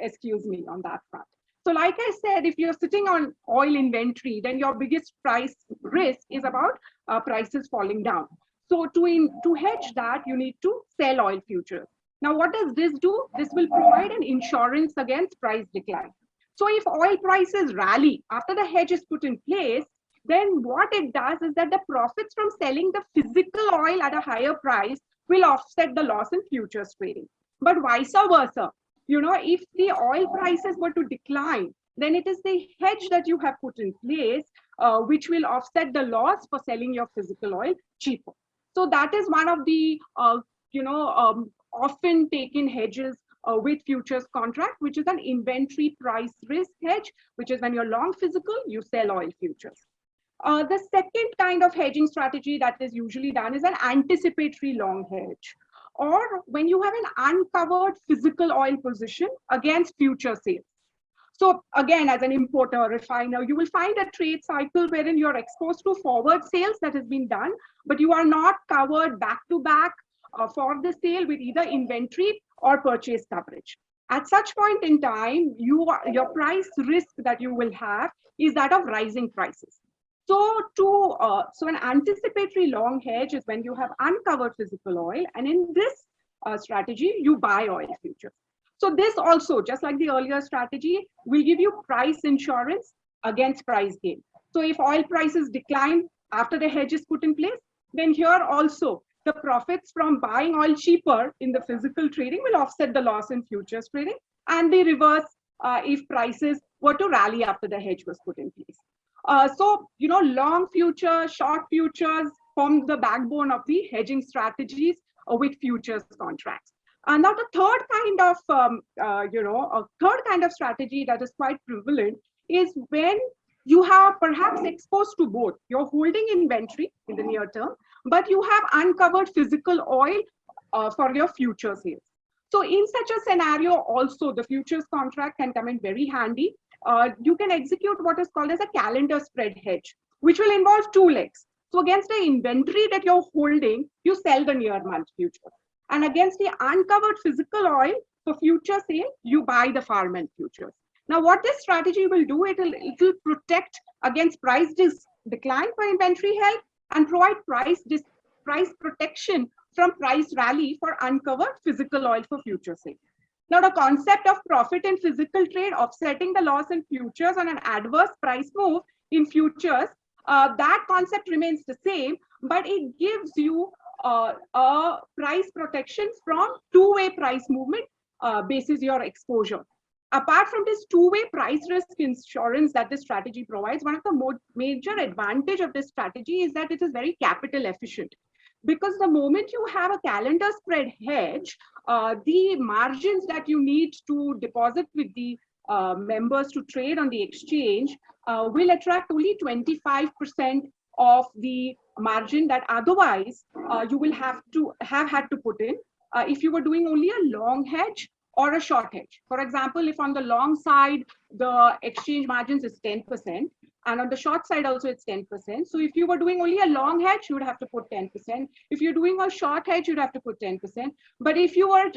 excuse me on that front. So like I said, if you're sitting on oil inventory, then your biggest price risk is about prices falling down. So to hedge that, you need to sell oil futures. Now, what does this do? This will provide an insurance against price decline. So if oil prices rally after the hedge is put in place, then what it does is that the profits from selling the physical oil at a higher price will offset the loss in futures trading. But vice versa, if the oil prices were to decline, then it is the hedge that you have put in place, which will offset the loss for selling your physical oil cheaper. So that is one of the, often taken hedges with futures contract, which is an inventory price risk hedge, which is when you're long physical, you sell oil futures. The second kind of hedging strategy that is usually done is an anticipatory long hedge, or when you have an uncovered physical oil position against future sales. So again, as an importer, refiner, you will find a trade cycle wherein you're exposed to forward sales that has been done, but you are not covered back to back for the sale with either inventory or purchase coverage. At such point in time, your price risk that you will have is that of rising prices. So an anticipatory long hedge is when you have uncovered physical oil, and in this strategy, you buy oil futures. So this also, just like the earlier strategy, will give you price insurance against price gain. So if oil prices decline after the hedge is put in place, then here also the profits from buying oil cheaper in the physical trading will offset the loss in futures trading, and the reverse if prices were to rally after the hedge was put in place. Long futures, short futures form the backbone of the hedging strategies with futures contracts. And now the third kind of strategy that is quite prevalent is when you have perhaps exposed to both. You're holding inventory in the near term, but you have uncovered physical oil for your future sales. So in such a scenario, also the futures contract can come in very handy. You can execute what is called as a calendar spread hedge, which will involve two legs. So against the inventory that you're holding, you sell the near month future. And against the uncovered physical oil for future sale, you buy the far month futures. Now, what this strategy will do, it will protect against price decline for inventory held and provide price protection from price rally for uncovered physical oil for future sale. Now, the concept of profit in physical trade offsetting the loss in futures on an adverse price move in futures, that concept remains the same, but it gives you a price protection from two-way price movement basis your exposure. Apart from this two-way price risk insurance that this strategy provides, one of the major advantage of this strategy is that it is very capital efficient. Because the moment you have a calendar spread hedge, the margins that you need to deposit with the members to trade on the exchange will attract only 25% of the margin that otherwise you will have had to put in if you were doing only a long hedge or a short hedge. For example, if on the long side, the exchange margins is 10%, and on the short side also it's 10%. So if you were doing only a long hedge, you would have to put 10%. If you're doing a short hedge, you'd have to put 10%. But if you were,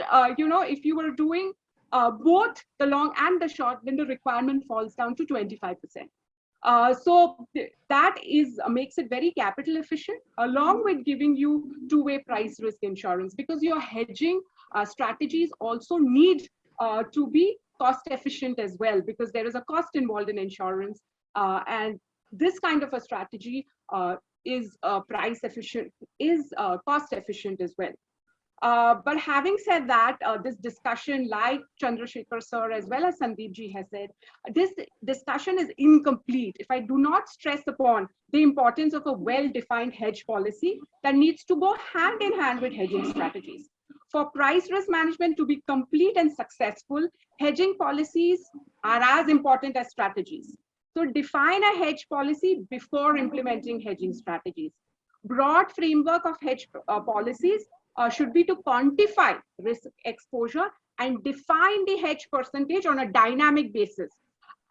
if you were doing both the long and the short, then the requirement falls down to 25%. So that makes it very capital efficient, along with giving you two-way price risk insurance, because your hedging strategies also need to be cost efficient as well, because there is a cost involved in insurance, and this kind of a strategy is price efficient, is cost efficient as well. But having said that, this discussion, like Chandrasekhar sir as well as Sandeep ji has said, this discussion is incomplete if I do not stress upon the importance of a well-defined hedge policy that needs to go hand in hand with hedging strategies. For price risk management to be complete and successful, hedging policies are as important as strategies. So define a hedge policy before implementing hedging strategies. Broad framework of hedge policies should be to quantify risk exposure and define the hedge percentage on a dynamic basis.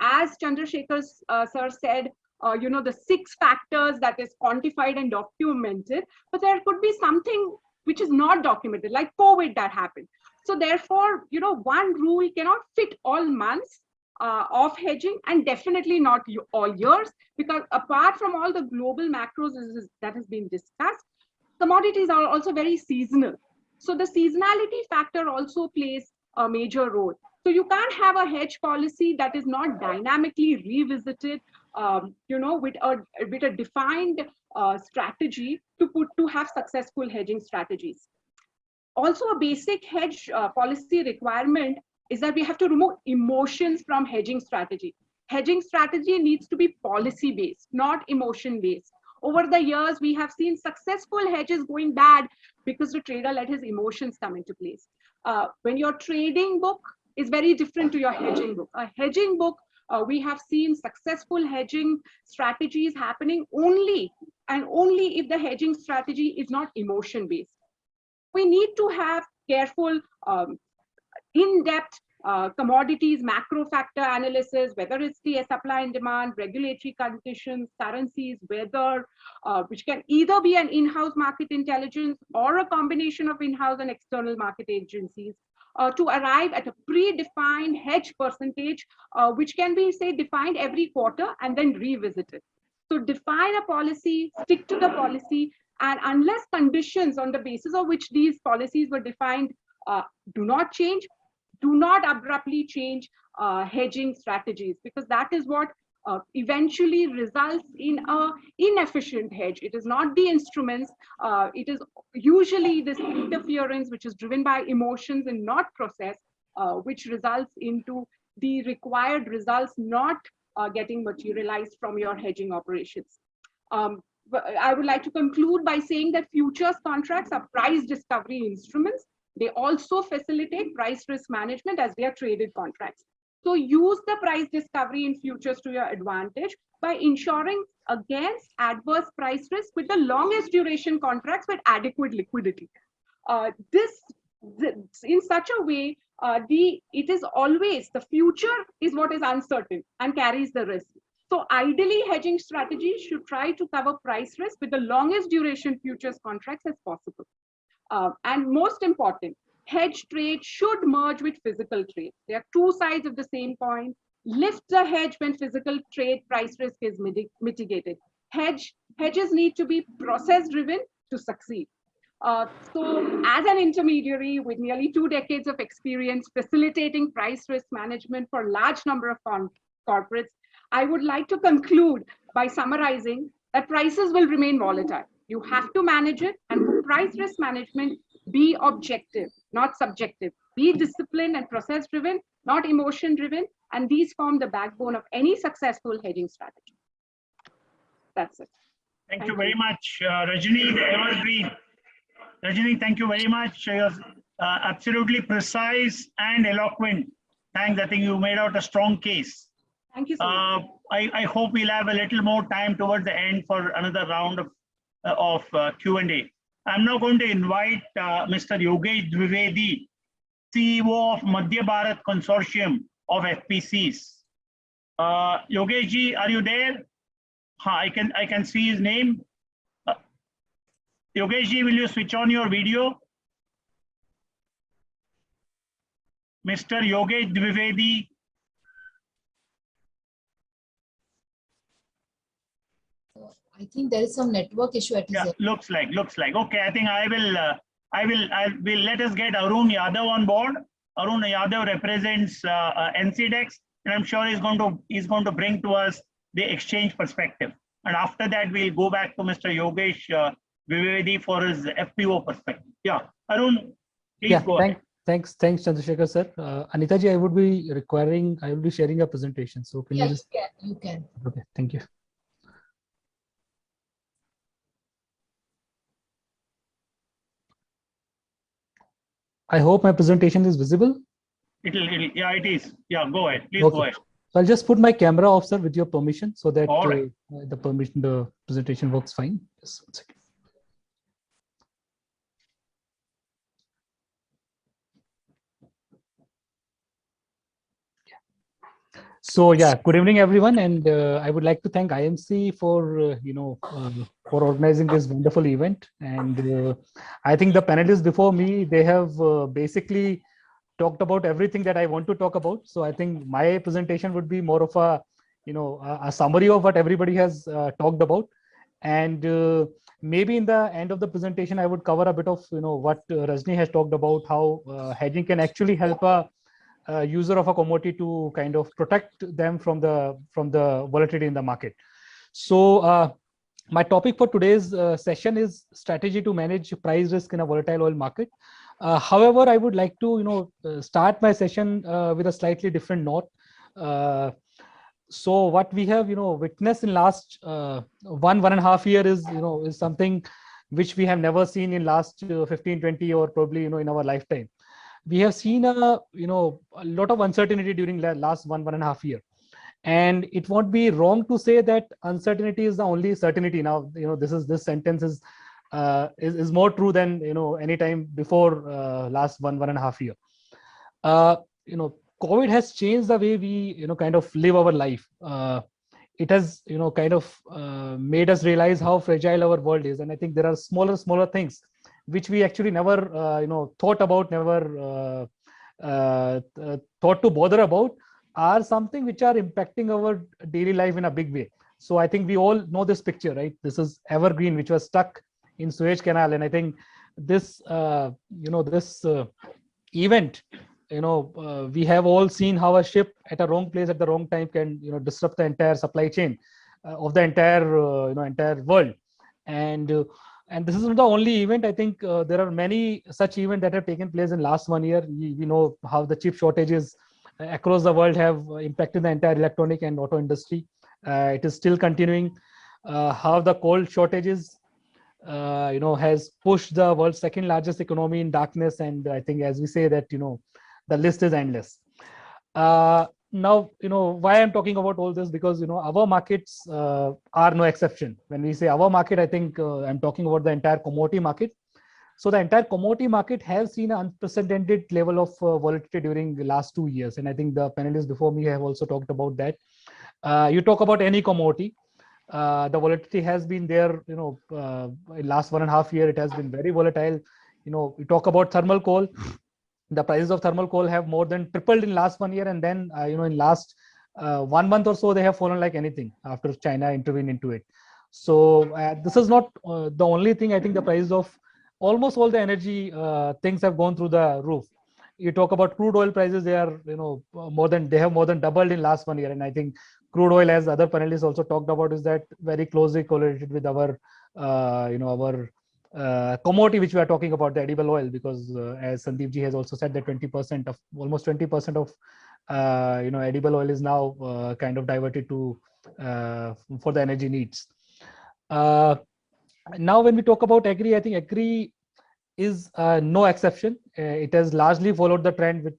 As Chandrasekhar sir said, the 6 factors that is quantified and documented, but there could be something which is not documented, like COVID that happened. So therefore, one rule cannot fit all months of hedging, and definitely not all years, because apart from all the global macros that has been discussed, commodities are also very seasonal. So the seasonality factor also plays a major role. So you can't have a hedge policy that is not dynamically revisited, with a defined strategy to have successful hedging strategies. Also, a basic hedge policy requirement is that we have to remove emotions from hedging strategy. Hedging strategy needs to be policy based, not emotion based. Over the years, we have seen successful hedges going bad because the trader let his emotions come into place. When your trading book is very different to your hedging book. A hedging book, we have seen successful hedging strategies happening only and only if the hedging strategy is not emotion based. We need to have careful, in-depth commodities, macro factor analysis, whether it's the supply and demand, regulatory conditions, currencies, weather, which can either be an in-house market intelligence or a combination of in-house and external market agencies, to arrive at a predefined hedge percentage, which can be, say, defined every quarter and then revisited. So define a policy, stick to the policy, and unless conditions on the basis of which these policies were defined do not change, do not abruptly change hedging strategies, because that is what eventually results in an inefficient hedge. It is not the instruments, it is usually this interference which is driven by emotions and not process, which results into the required results not getting materialized from your hedging operations. I would like to conclude by saying that futures contracts are price discovery instruments. They also facilitate price risk management as they are traded contracts. So use the price discovery in futures to your advantage by ensuring against adverse price risk with the longest duration contracts with adequate liquidity. In such a way, it is always the future is what is uncertain and carries the risk. So ideally, hedging strategies should try to cover price risk with the longest duration futures contracts as possible. And most important, hedge trade should merge with physical trade. They are two sides of the same coin. Lift the hedge when physical trade price risk is mitigated. Hedges need to be process driven to succeed. So as an intermediary with nearly 2 decades of experience facilitating price risk management for a large number of corporates, I would like to conclude by summarizing that prices will remain volatile. You have to manage it, and for price risk management, be objective, not subjective. Be disciplined and process driven, not emotion driven, and these form the backbone of any successful hedging strategy. That's it. Thank you very much, Rajni, the evergreen. Rajni, thank you very much. You're absolutely precise and eloquent. Thanks. I think you made out a strong case. Thank you so much. I hope we'll have a little more time towards the end for another round of Q&A. I'm now going to invite Mr. Yogesh Dwivedi, CEO of Madhya Bharat Consortium of FPCs. Yogesh ji, are you there? I can see his name. Yogesh ji, will you switch on your video? Mr. Yogesh Dwivedi. I think there is some network issue at his end. Looks like. Okay, I think I will let us get Arun Yadav on board. Arun Yadav represents NCDEX, and I'm sure he's going to bring to us the exchange perspective. And after that, we'll go back to Mr. Yogesh Dwivedi for his FPO perspective. Yeah, Arun, please go ahead. Thanks, Chandrasekhar sir. Anita ji, I will be sharing a presentation. So can you can. Okay, thank you. I hope my presentation is visible. Yeah, it is. Yeah, go ahead. Please go ahead. So I'll just put my camera off, sir, with your permission, so that right. the presentation works fine. Just 1 second. So yeah, good evening, everyone, and I would like to thank IMC for for organizing this wonderful event. And I think the panelists before me, they have basically talked about everything that I want to talk about. So I think my presentation would be more of a summary of what everybody has talked about, and maybe in the end of the presentation, I would cover a bit of what Rajni has talked about, how hedging can actually help a user of a commodity to kind of protect them from the volatility in the market. So my topic for today's session is strategy to manage price risk in a volatile oil market. However, I would like to start my session with a slightly different note. So what we have witnessed in last 1.5 year is something which we have never seen in last 15-20 or probably in our lifetime. We have seen a lot of uncertainty during last 1.5 year, and it won't be wrong to say that uncertainty is the only certainty. Now this sentence is more true than any time before last 1.5 year. COVID has changed the way we kind of live our life. It has kind of made us realize how fragile our world is, and I think there are smaller things which we actually never thought about, never thought to bother about, are something which are impacting our daily life in a big way. So I think we all know this picture, right? This is Evergreen, which was stuck in Suez Canal, and I think this this event, we have all seen how a ship at a wrong place at the wrong time can disrupt the entire supply chain of the entire world. And this is not the only event. I think there are many such events that have taken place in last 1 year. We know how the chip shortages across the world have impacted the entire electronic and auto industry. It is still continuing. How the coal shortages has pushed the world's second largest economy in darkness, and I think, as we say, that the list is endless. Now, why I'm talking about all this, because our markets are no exception. When we say our market, I think I'm talking about the entire commodity market. So the entire commodity market has seen an unprecedented level of volatility during the last 2 years, and I think the panelists before me have also talked about that. You talk about any commodity, the volatility has been there. In last 1.5 year, it has been very volatile. We talk about thermal coal. The prices of thermal coal have more than tripled in last 1 year, and then in last 1 month or so, they have fallen like anything after China intervened into it. So this is not the only thing. I think the price of almost all the energy things have gone through the roof. You talk about crude oil prices; they are more than doubled in last 1 year, and I think crude oil, as other panelists also talked about, is that very closely correlated with our commodity which we are talking about, the edible oil, because as Sandeep ji has also said, that almost 20% of edible oil is now kind of diverted to for the energy needs. Now when we talk about agri, I think agri is no exception. It has largely followed the trend with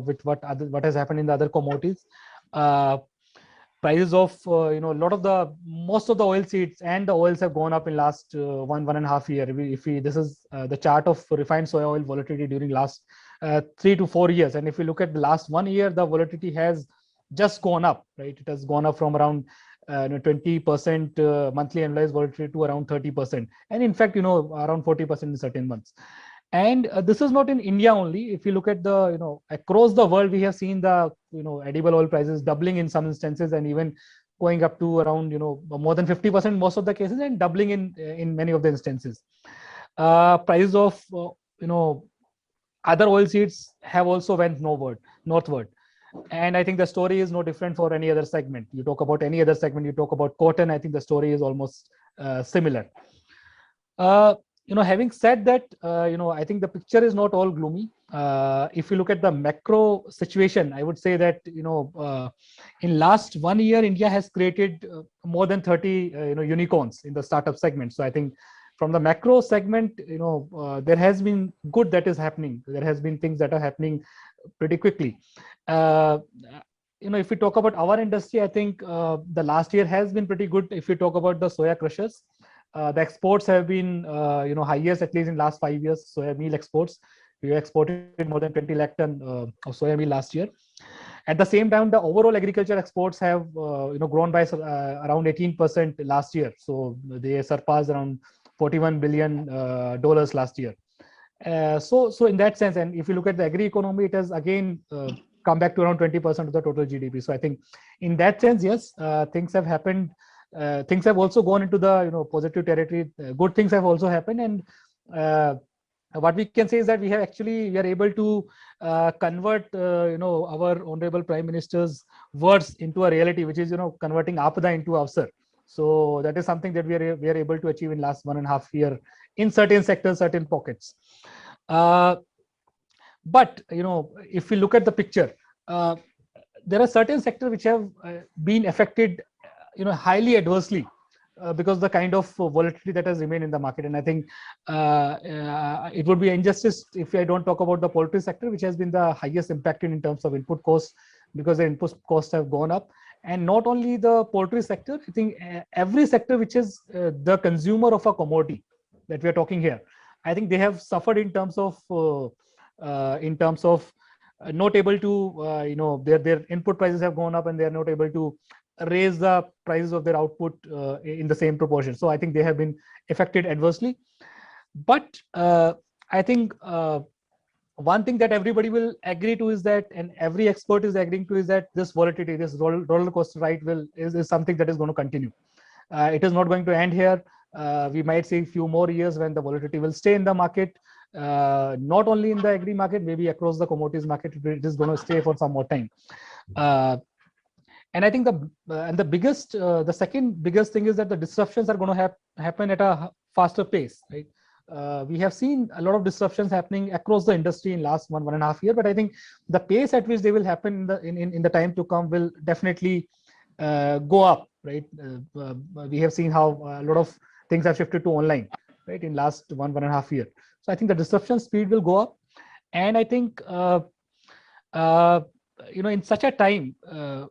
with what has happened in the other commodities. Prices of most of the oil seeds and the oils have gone up in last 1.5 year. This is the chart of refined soya oil volatility during last 3 to 4 years, and if we look at the last 1 year, the volatility has just gone up, right? It has gone up from around 20% monthly annualized volatility to around 30%, and in fact around 40% in certain months. And this is not in India only. If you look at the across the world, we have seen the edible oil prices doubling in some instances, and even going up to around more than 50% most of the cases, and doubling in many of the instances. Prices of other oil seeds have also went northward, and I think the story is no different for any other segment. You talk about any other segment, you talk about cotton, I think the story is almost similar. Having said that, I think the picture is not all gloomy. If you look at the macro situation, I would say that in last 1 year, India has created more than 30 unicorns in the startup segment. So I think from the macro segment, there has been good that is happening. There has been things that are happening pretty quickly. If we talk about our industry, I think the last year has been pretty good. If we talk about the soya crushers, the exports have been highest, at least in last 5 years. Soya meal exports, we exported more than 20 lakh ton of soya meal last year. At the same time, the overall agriculture exports have grown by around 18% last year. So they surpassed around $41 billion last year. So in that sense, and if you look at the agri economy, it has again come back to around 20% of the total GDP. So I think in that sense, yes, things have happened. Things have also gone into the positive territory. Good things have also happened, and what we can say is that we are able to convert our honorable Prime Minister's words into a reality, which is converting Apada into Avsar. So that is something that we are able to achieve in last 1.5 year in certain sectors, certain pockets. But if we look at the picture, there are certain sectors which have been affected highly adversely because the kind of volatility that has remained in the market. And I think it would be injustice if I don't talk about the poultry sector, which has been the highest impacted in terms of input costs, because the input costs have gone up. And not only the poultry sector, I think every sector which is the consumer of a commodity that we are talking here, I think they have suffered in terms of not able to, their input prices have gone up and they are not able to raise the prices of their output in the same proportion. So I think they have been affected adversely. But I think one thing that everybody will agree to is that, and every expert is agreeing to, is that this volatility, this roller coaster ride is something that is going to continue. It is not going to end here. We might see a few more years when the volatility will stay in the market, not only in the agri market, maybe across the commodities market. It is going to stay for some more time. And I think the second biggest thing is that the disruptions are going to happen at a faster pace, right? We have seen a lot of disruptions happening across the industry in last 1.5 years, but I think the pace at which they will happen in the time to come will definitely go up, right? We have seen how a lot of things have shifted to online, right, in last 1.5 years. So I think the disruption speed will go up, and I think in such a time,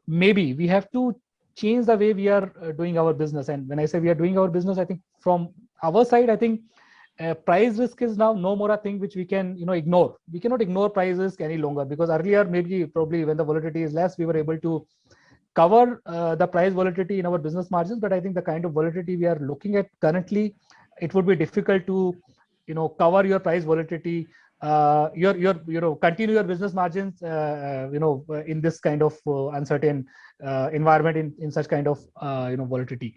maybe we have to change the way we are doing our business. And when I say we are doing our business, I think from our side, I think price risk is now no more a thing which we can ignore. We cannot ignore price risk any longer, because earlier, probably when the volatility is less, we were able to cover the price volatility in our business margins. But I think the kind of volatility we are looking at currently, it would be difficult to cover your price volatility, continue your business margins in this kind of uncertain environment, in such kind of volatility.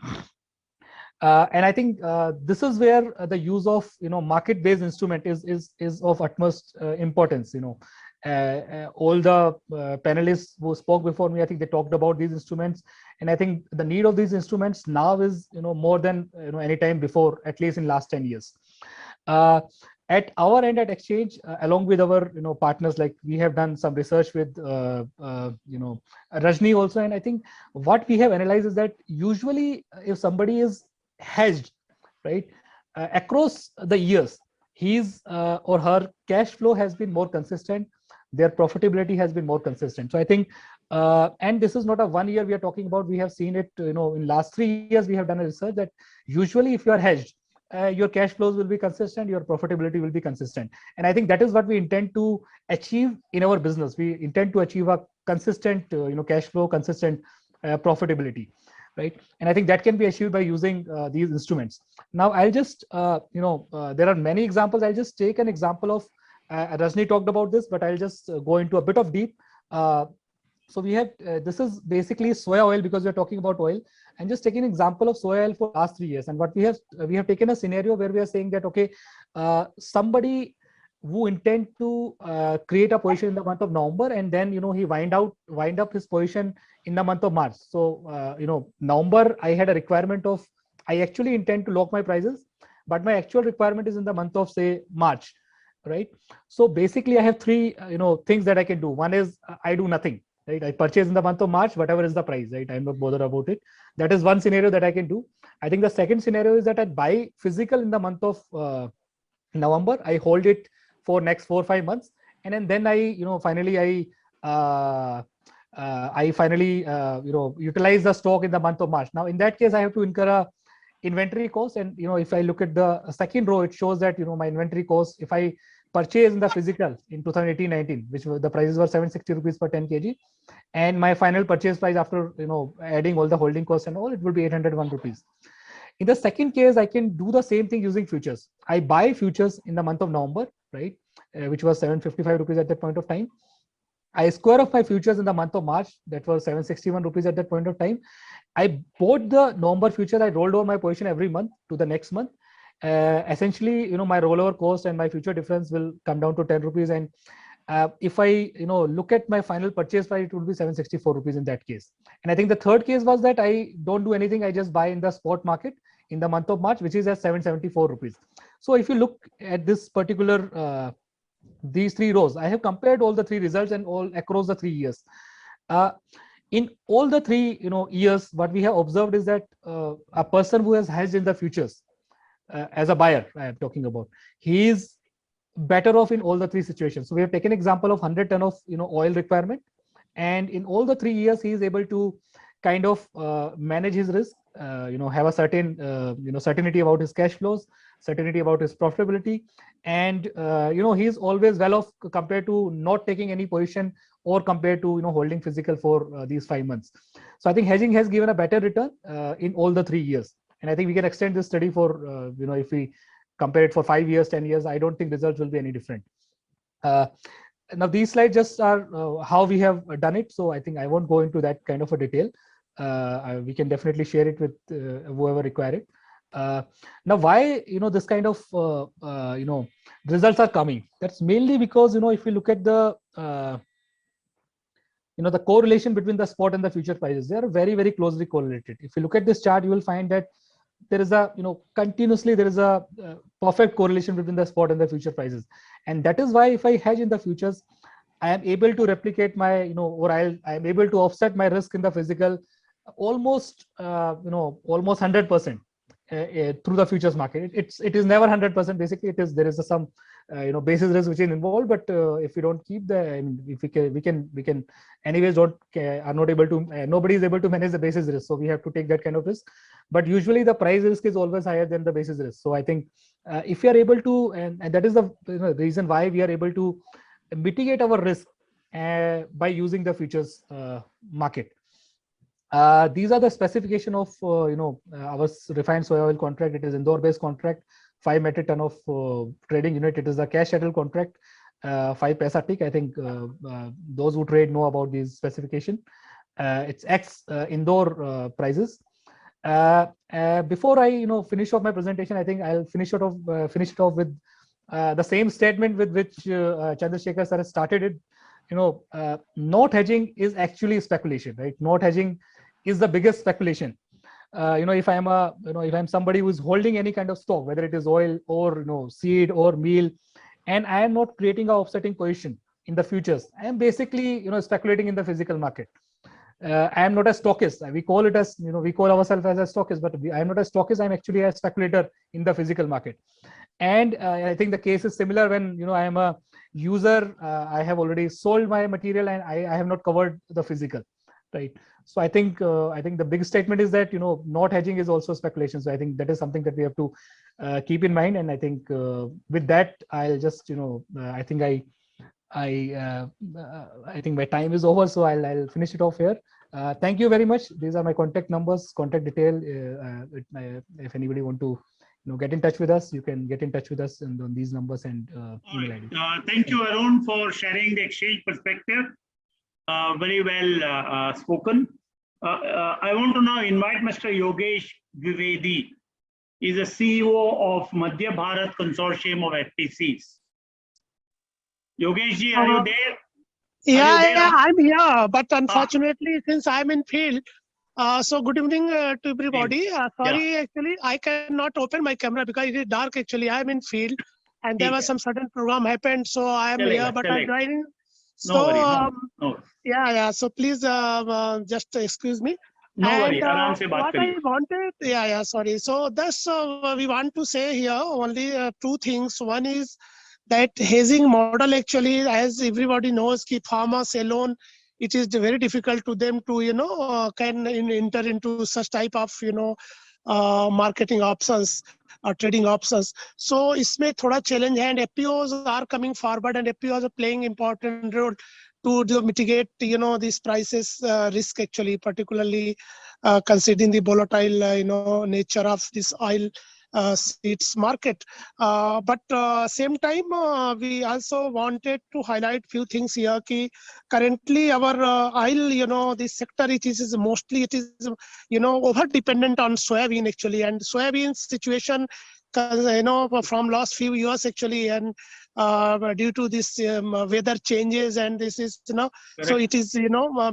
And I think this is where the use of market-based instrument is of utmost importance. All the panelists who spoke before me, I think they talked about these instruments, and I think the need of these instruments now is more than any time before, at least in last 10 years. At our end at Exchange, along with our partners, like we have done some research with Rajni also, and I think what we have analyzed is that usually if somebody is hedged, right, across the years, his or her cash flow has been more consistent, their profitability has been more consistent. So I think, and this is not a 1 year we are talking about, we have seen it in last 3 years. We have done a research that usually if you are hedged, your cash flows will be consistent, your profitability will be consistent. And I think that is what we intend to achieve in our business. We intend to achieve a consistent cash flow, consistent profitability, right? And I think that can be achieved by using these instruments. Now I'll just there are many examples. I'll just take an example of Rajni talked about this, but I'll just go into a bit of deep. So we have this is basically soya oil, because we're talking about oil, and just taking an example of soya oil for last 3 years. And what we have taken a scenario where we are saying that, okay, somebody who intend to create a position in the month of November, and then he wind up his position in the month of March. So November, I had a requirement of, I actually intend to lock my prices, but my actual requirement is in the month of, say, March, right? So basically I have three things that I can do. One is I do nothing, right? I purchase in the month of March, whatever is the price, right? I'm not bothered about it. That is one scenario that I can do. I think the second scenario is that I buy physical in the month of November. I hold it for next 4 or 5 months, and then I finally utilize the stock in the month of March. Now in that case, I have to incur a inventory cost, and if I look at the second row, it shows that my inventory cost, if I purchase in the physical in 2018-19, which the prices were 760 rupees per 10 kg, and my final purchase price after adding all the holding costs and all, it will be 801 rupees. In the second case, I can do the same thing using futures. I buy futures in the month of November, right, which was 755 rupees at that point of time. I square off my futures in the month of March, that was 761 rupees at that point of time. I bought the November future, I rolled over my position every month to the next month. essentially, my rollover cost and my future difference will come down to 10 rupees. And if I, look at my final purchase price, it would be 764 rupees in that case. And I think the third case was that I don't do anything. I just buy in the spot market in the month of March, which is at 774 rupees. So if you look at this particular, these three rows, I have compared all the three results and all across the 3 years. In all the 3, years, what we have observed is that a person who has hedged in the futures, as a buyer, I am talking about, he is better off in all the 3 situations. So we have taken example of 100 ton of oil requirement, and in all the 3 years he is able to kind of manage his risk, have a certain certainty about his cash flows, certainty about his profitability, and he is always well off compared to not taking any position, or compared to holding physical for these 5 months. So I think hedging has given a better return in all the 3 years, and I think we can extend this study for if we compare it for 5 years, 10 years. I don't think results will be any different. Now these slides just are how we have done it, so I think I won't go into that kind of a detail. We can definitely share it with whoever require it. Now why this kind of results are coming? That's mainly because if you look at the the correlation between the spot and the future prices, they are very, very closely correlated. If you look at this chart, you will find that there is a continuously there is a perfect correlation between the spot and the future prices. And that is why if I hedge in the futures, I am able to replicate my or I am able to offset my risk in the physical almost almost 100% through the futures market. It is never 100%. Basically there is some basis risk which is involved, but if we don't keep the, if we can anyways are not able to, nobody is able to manage the basis risk, so we have to take that kind of risk. But usually the price risk is always higher than the basis risk. So I think if we are able to, and that is the reason why we are able to mitigate our risk by using the futures market. These are the specification of our refined soy oil contract. It is Indore based contract, 5 metric ton of trading unit. It is a cash settle contract, 5 paisa tick. I think those who trade know about these specification. It's ex Indore prices. Before I finish off my presentation, I think I'll finish it off with the same statement with which Chandrasekhar sir has started it. Not hedging is actually speculation, right? Not hedging is the biggest speculation. If I'm somebody who is holding any kind of stock, whether it is oil or seed or meal, and I am not creating an offsetting position in the futures, I am basically speculating in the physical market. I am not a stockist. We call it as we call ourselves as a stockist, but I am not a stockist. I'm actually a speculator in the physical market. And I think the case is similar when I am a user. I have already sold my material and I have not covered the physical, right? So I think the big statement is that not hedging is also speculation. So I think that is something that we have to keep in mind. And I think with that, I'll just I think I think my time is over, so I'll finish it off here. Thank you very much. These are my contact numbers, contact detail. If anybody want to get in touch with us, you can get in touch with us on these numbers and email ID. Thank you, Arun, for sharing the exchange perspective. Very well spoken. I want to now invite Mr. Yogesh Dwivedi. He's the CEO of Madhya Bharat Consortium of FTCs. Yogesh ji, are you there? Yeah, I'm here, but unfortunately, since I'm in field, so good evening to everybody. Sorry, actually, I cannot open my camera because it is dark. Actually, I'm in field, and there was some sudden program happened, so I am here, but I'm joining. So, yeah. So please just excuse me. No worry. What I wanted, sorry. So that's we want to say here only 2 things. One is that hedging model actually, as everybody knows, farmers alone, it is very difficult to them to can enter into such type of marketing options or trading options. So इसमें थोड़ा challenge है, and FPOs are coming forward, and FPOs are playing important role to mitigate these prices risk actually, particularly considering the volatile nature of this oil seeds market. But same time, we also wanted to highlight few things here. Ki currently our oil, this sector, it is mostly over dependent on soybean actually, and soybean situation from last few years actually, and due to this weather changes, and this is, so Correct. it is,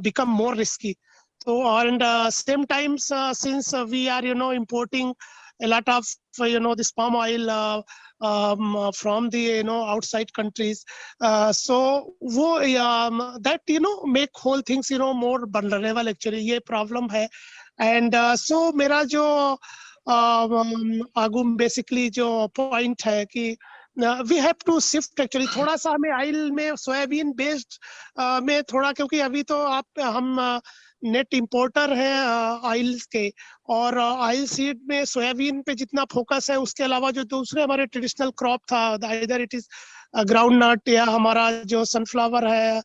become more risky. So, and same times, since we are, importing a lot of, this palm oil from the, outside countries. So that, make whole things, more vulnerable actually. Ye problem hai. And so मेरा जो आगुम basically जो point है कि we have to shift actually, थोड़ा सा हमें oil में soybean based में थोड़ा, क्योंकि अभी तो हम नेट इंपोर्टर है ऑयल्स के, और ऑयल सीड में सोयाबीन पे जितना फोकस है, उसके अलावा जो दूसरे हमारे ट्रेडिशनल क्रॉप था, इधर इट इज ग्राउंड नट या हमारा जो सनफ्लावर है,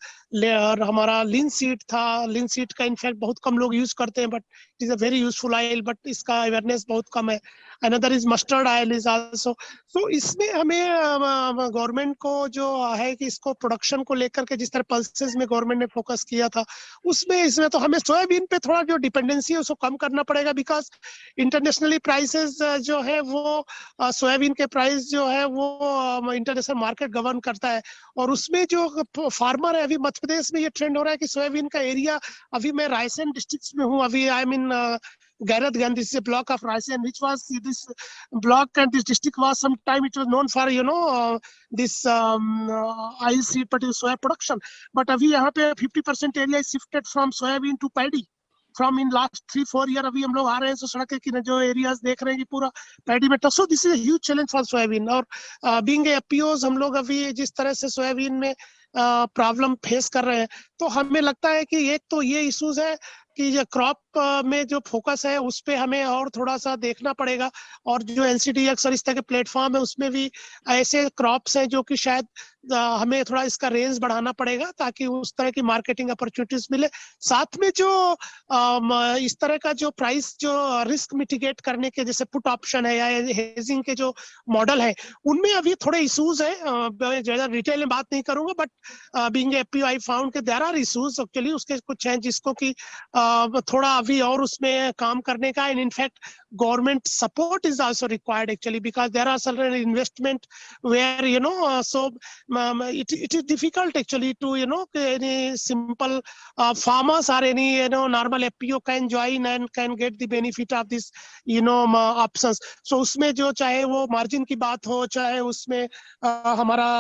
और हमारा लिन सीड था। लिन सीड का इनफैक्ट बहुत कम लोग यूज करते हैं, but it is a very useful oil, but इसका अवेयरनेस बहुत कम है। Another is mustard oil is also. So इसमें हमें गवर्नमेंट को जो है कि इसको प्रोडक्शन को लेकर के जिस तरह पल्सेस में गवर्नमेंट ने फोकस किया था, उसमें इसमें तो हमें सोयाबीन पे थोड़ा जो डिपेंडेंसी है उसको कम करना पड़ेगा, बिकॉज इंटरनेशनली प्राइसेस जो है वो सोयाबीन के प्राइस जो है वो इंटरनेशनल मार्केट गवर्न करता है। और उसमें जो फार्मर है, अभी मध्य प्रदेश में ये ट्रेंड हो रहा है कि सोयाबीन का एरिया, अभी मैं रायसेन डिस्ट्रिक्ट में हूँ, अभी I mean Gairatganj, this is a block of Raisen, which was this block, and this district was sometime it was known for this oil seed produce soya production. But अभी यहाँ पे 50% area is shifted from soybean to paddy. From in last 3-4 year अभी हम लोग आ रहे हैं, तो सड़क के किनारे जो areas देख रहे हैं कि पूरा paddy में। So this is a huge challenge for soybean. और being a FPOs हम लोग अभी जिस तरह से सोयाबीन में प्रॉब्लम फेस कर रहे हैं, तो हमें लगता है कि एक तो ये इश्यूज है कि जो क्रॉप में जो फोकस है उस पे हमें और थोड़ा सा देखना पड़ेगा। और जो NCDX और इस तरह के प्लेटफॉर्म है, उसमें भी ऐसे क्रॉप्स हैं जो कि शायद हमें थोड़ा इसका रेंज बढ़ाना पड़ेगा, ताकि उस तरह की मार्केटिंग अपॉर्चुनिटीज मिले। साथ में जो इस तरह का जो प्राइस जो रिस्क मिटिगेट करने के जैसे पुट ऑप्शन है या हेजिंग के जो मॉडल है, उनमें अभी थोड़े इश्यूज है। ज्यादा डिटेल में बात नहीं करूंगा, but being FPO I found के देयर आर इश्यूज एक्चुअली, उसके कुछ हैं जिसको कि थोड़ा अभी और उसमें काम करने का। And in fact government support is also required actually, because there are certain investment where so it is difficult actually to any simple farmers or any normal FPO can join and can get the benefit of this options. So उसमें जो चाहे वो margin की बात हो, चाहे उसमें हमारा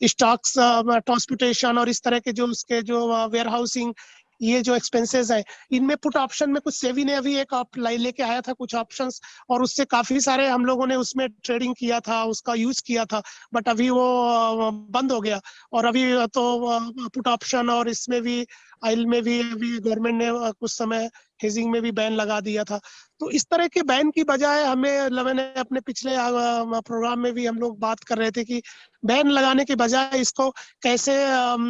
स्टॉक्स ट्रांसपोर्टेशन और इस तरह के जो उसके जो वेयर हाउसिंग, ये जो एक्सपेंसेस है, इनमें पुट ऑप्शन में कुछ सेवी ने अभी एक लेके आया था कुछ ऑप्शंस, और उससे काफी सारे हम लोगों ने उसमें ट्रेडिंग किया था, उसका यूज किया था, बट अभी वो बंद हो गया। और अभी तो पुट ऑप्शन और इसमें भी ऑयल में भी अभी गवर्नमेंट ने कुछ समय हेजिंग में भी बैन लगा दिया था। तो इस तरह के बैन की बजाय हमें, मैंने अपने पिछले प्रोग्राम में भी हम लोग बात कर रहे थे कि बैन लगाने के बजाय इसको कैसे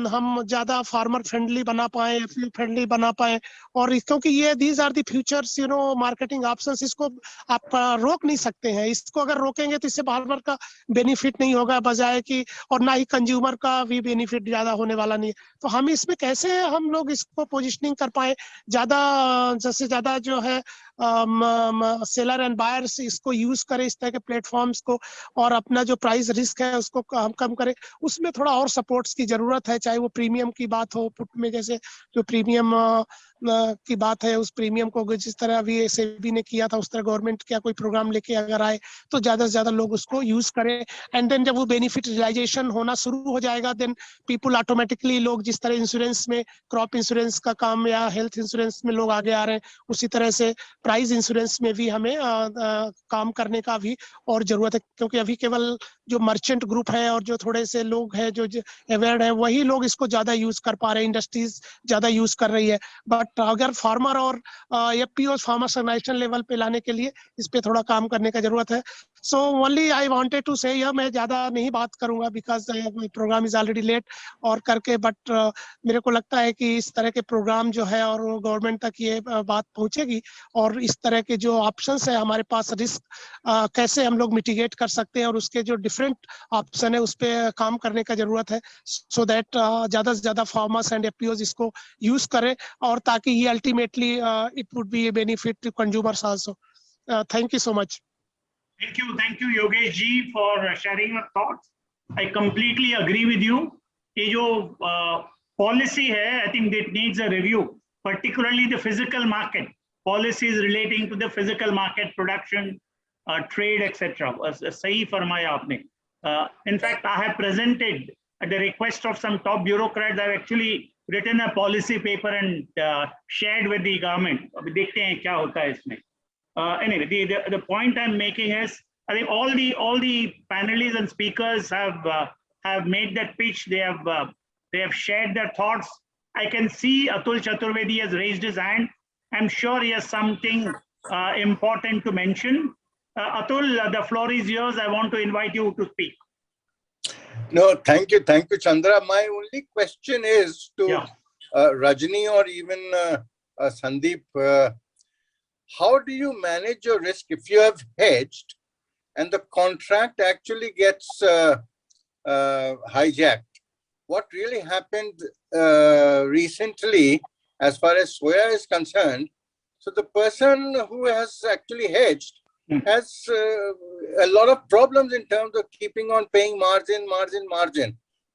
हम ज्यादा फार्मर फ्रेंडली बना पाए, फील्ड फ्रेंडली बना पाए। और क्योंकि ये these are the futures marketing options, इसको आप रोक नहीं सकते हैं। इसको अगर रोकेंगे तो इससे फार्मर का बेनिफिट नहीं होगा बजाय कि, और ना ही कंज्यूमर का भी बेनिफिट ज्यादा होने वाला नहीं है। तो हम इसमें कैसे हम लोग इसको पोजिशनिंग कर पाए, ज्यादा से ज्यादा जो है सेलर एंड बायर्स इसको यूज करें इस तरह के प्लेटफॉर्म्स को, और अपना जो प्राइस रिस्क है उसको हम कम करें। उसमें थोड़ा और सपोर्ट्स की जरूरत है, चाहे वो प्रीमियम की बात हो, पुट में जैसे जो प्रीमियम की बात है, उस प्रीमियम को जिस तरह अभी SEBI ने किया था, उस तरह गवर्नमेंट क्या कोई प्रोग्राम लेके अगर आए तो ज्यादा से ज्यादा लोग उसको यूज करें। एंड देन जब वो बेनिफिट रियलाइजेशन होना शुरू हो जाएगा, देन पीपल ऑटोमेटिकली, लोग जिस तरह इंश्योरेंस में क्रॉप इंश्योरेंस का काम या हेल्थ इंश्योरेंस में लोग आगे आ रहे हैं, उसी तरह से प्राइस इंश्योरेंस में भी हमें काम करने का भी और जरूरत है। क्योंकि अभी केवल जो मर्चेंट ग्रुप है और जो थोड़े से लोग हैं जो अवेयर है, वही लोग इसको ज्यादा यूज कर पा रहे हैं, इंडस्ट्रीज ज्यादा यूज कर रही है। बट अगर फार्मर और FPO फार्मर नेशनल लेवल पे लाने के लिए इस पे थोड़ा काम करने का जरूरत है। So only I wanted to say, मैं ज्यादा नहीं बात करूंगा because programme is already late और करके, बट मेरे को लगता है कि इस तरह के प्रोग्राम जो है और गवर्नमेंट तक ये बात पहुंचेगी, और इस तरह के जो ऑप्शंस है हमारे पास, रिस्क कैसे हम लोग मिटिगेट कर सकते हैं और उसके जो डिफरेंट ऑप्शन है उस पर काम करने का जरूरत है, सो दैट ज्यादा से ज्यादा फार्मर्स एंड FPOs इसको यूज करें, और ताकि ये ultimately it would be a benefit to consumers also. Thank you so much. Thank you, Yogesh ji, for sharing your thoughts. I completely agree with you. ये जो policy है, I think it needs a review, particularly the physical market policies relating to the physical market production, trade, etc. सही फरमाया आपने. In fact, I have presented at the request of some top bureaucrats. I've actually written a policy paper and shared with the government. अभी देखते हैं क्या होता है इसमें. Anyway, the point I'm making is, I think all the panelists and speakers have made that pitch. They have shared their thoughts. I can see Atul Chaturvedi has raised his hand. I'm sure he has something important to mention. Atul, the floor is yours. I want to invite you to speak. No, thank you, Chandra. My only question is to Rajni or even Sandeep. How do you manage your risk if you have hedged and the contract actually gets hijacked? What really happened recently, as far as soya is concerned, so the person who has actually hedged has a lot of problems in terms of keeping on paying margin.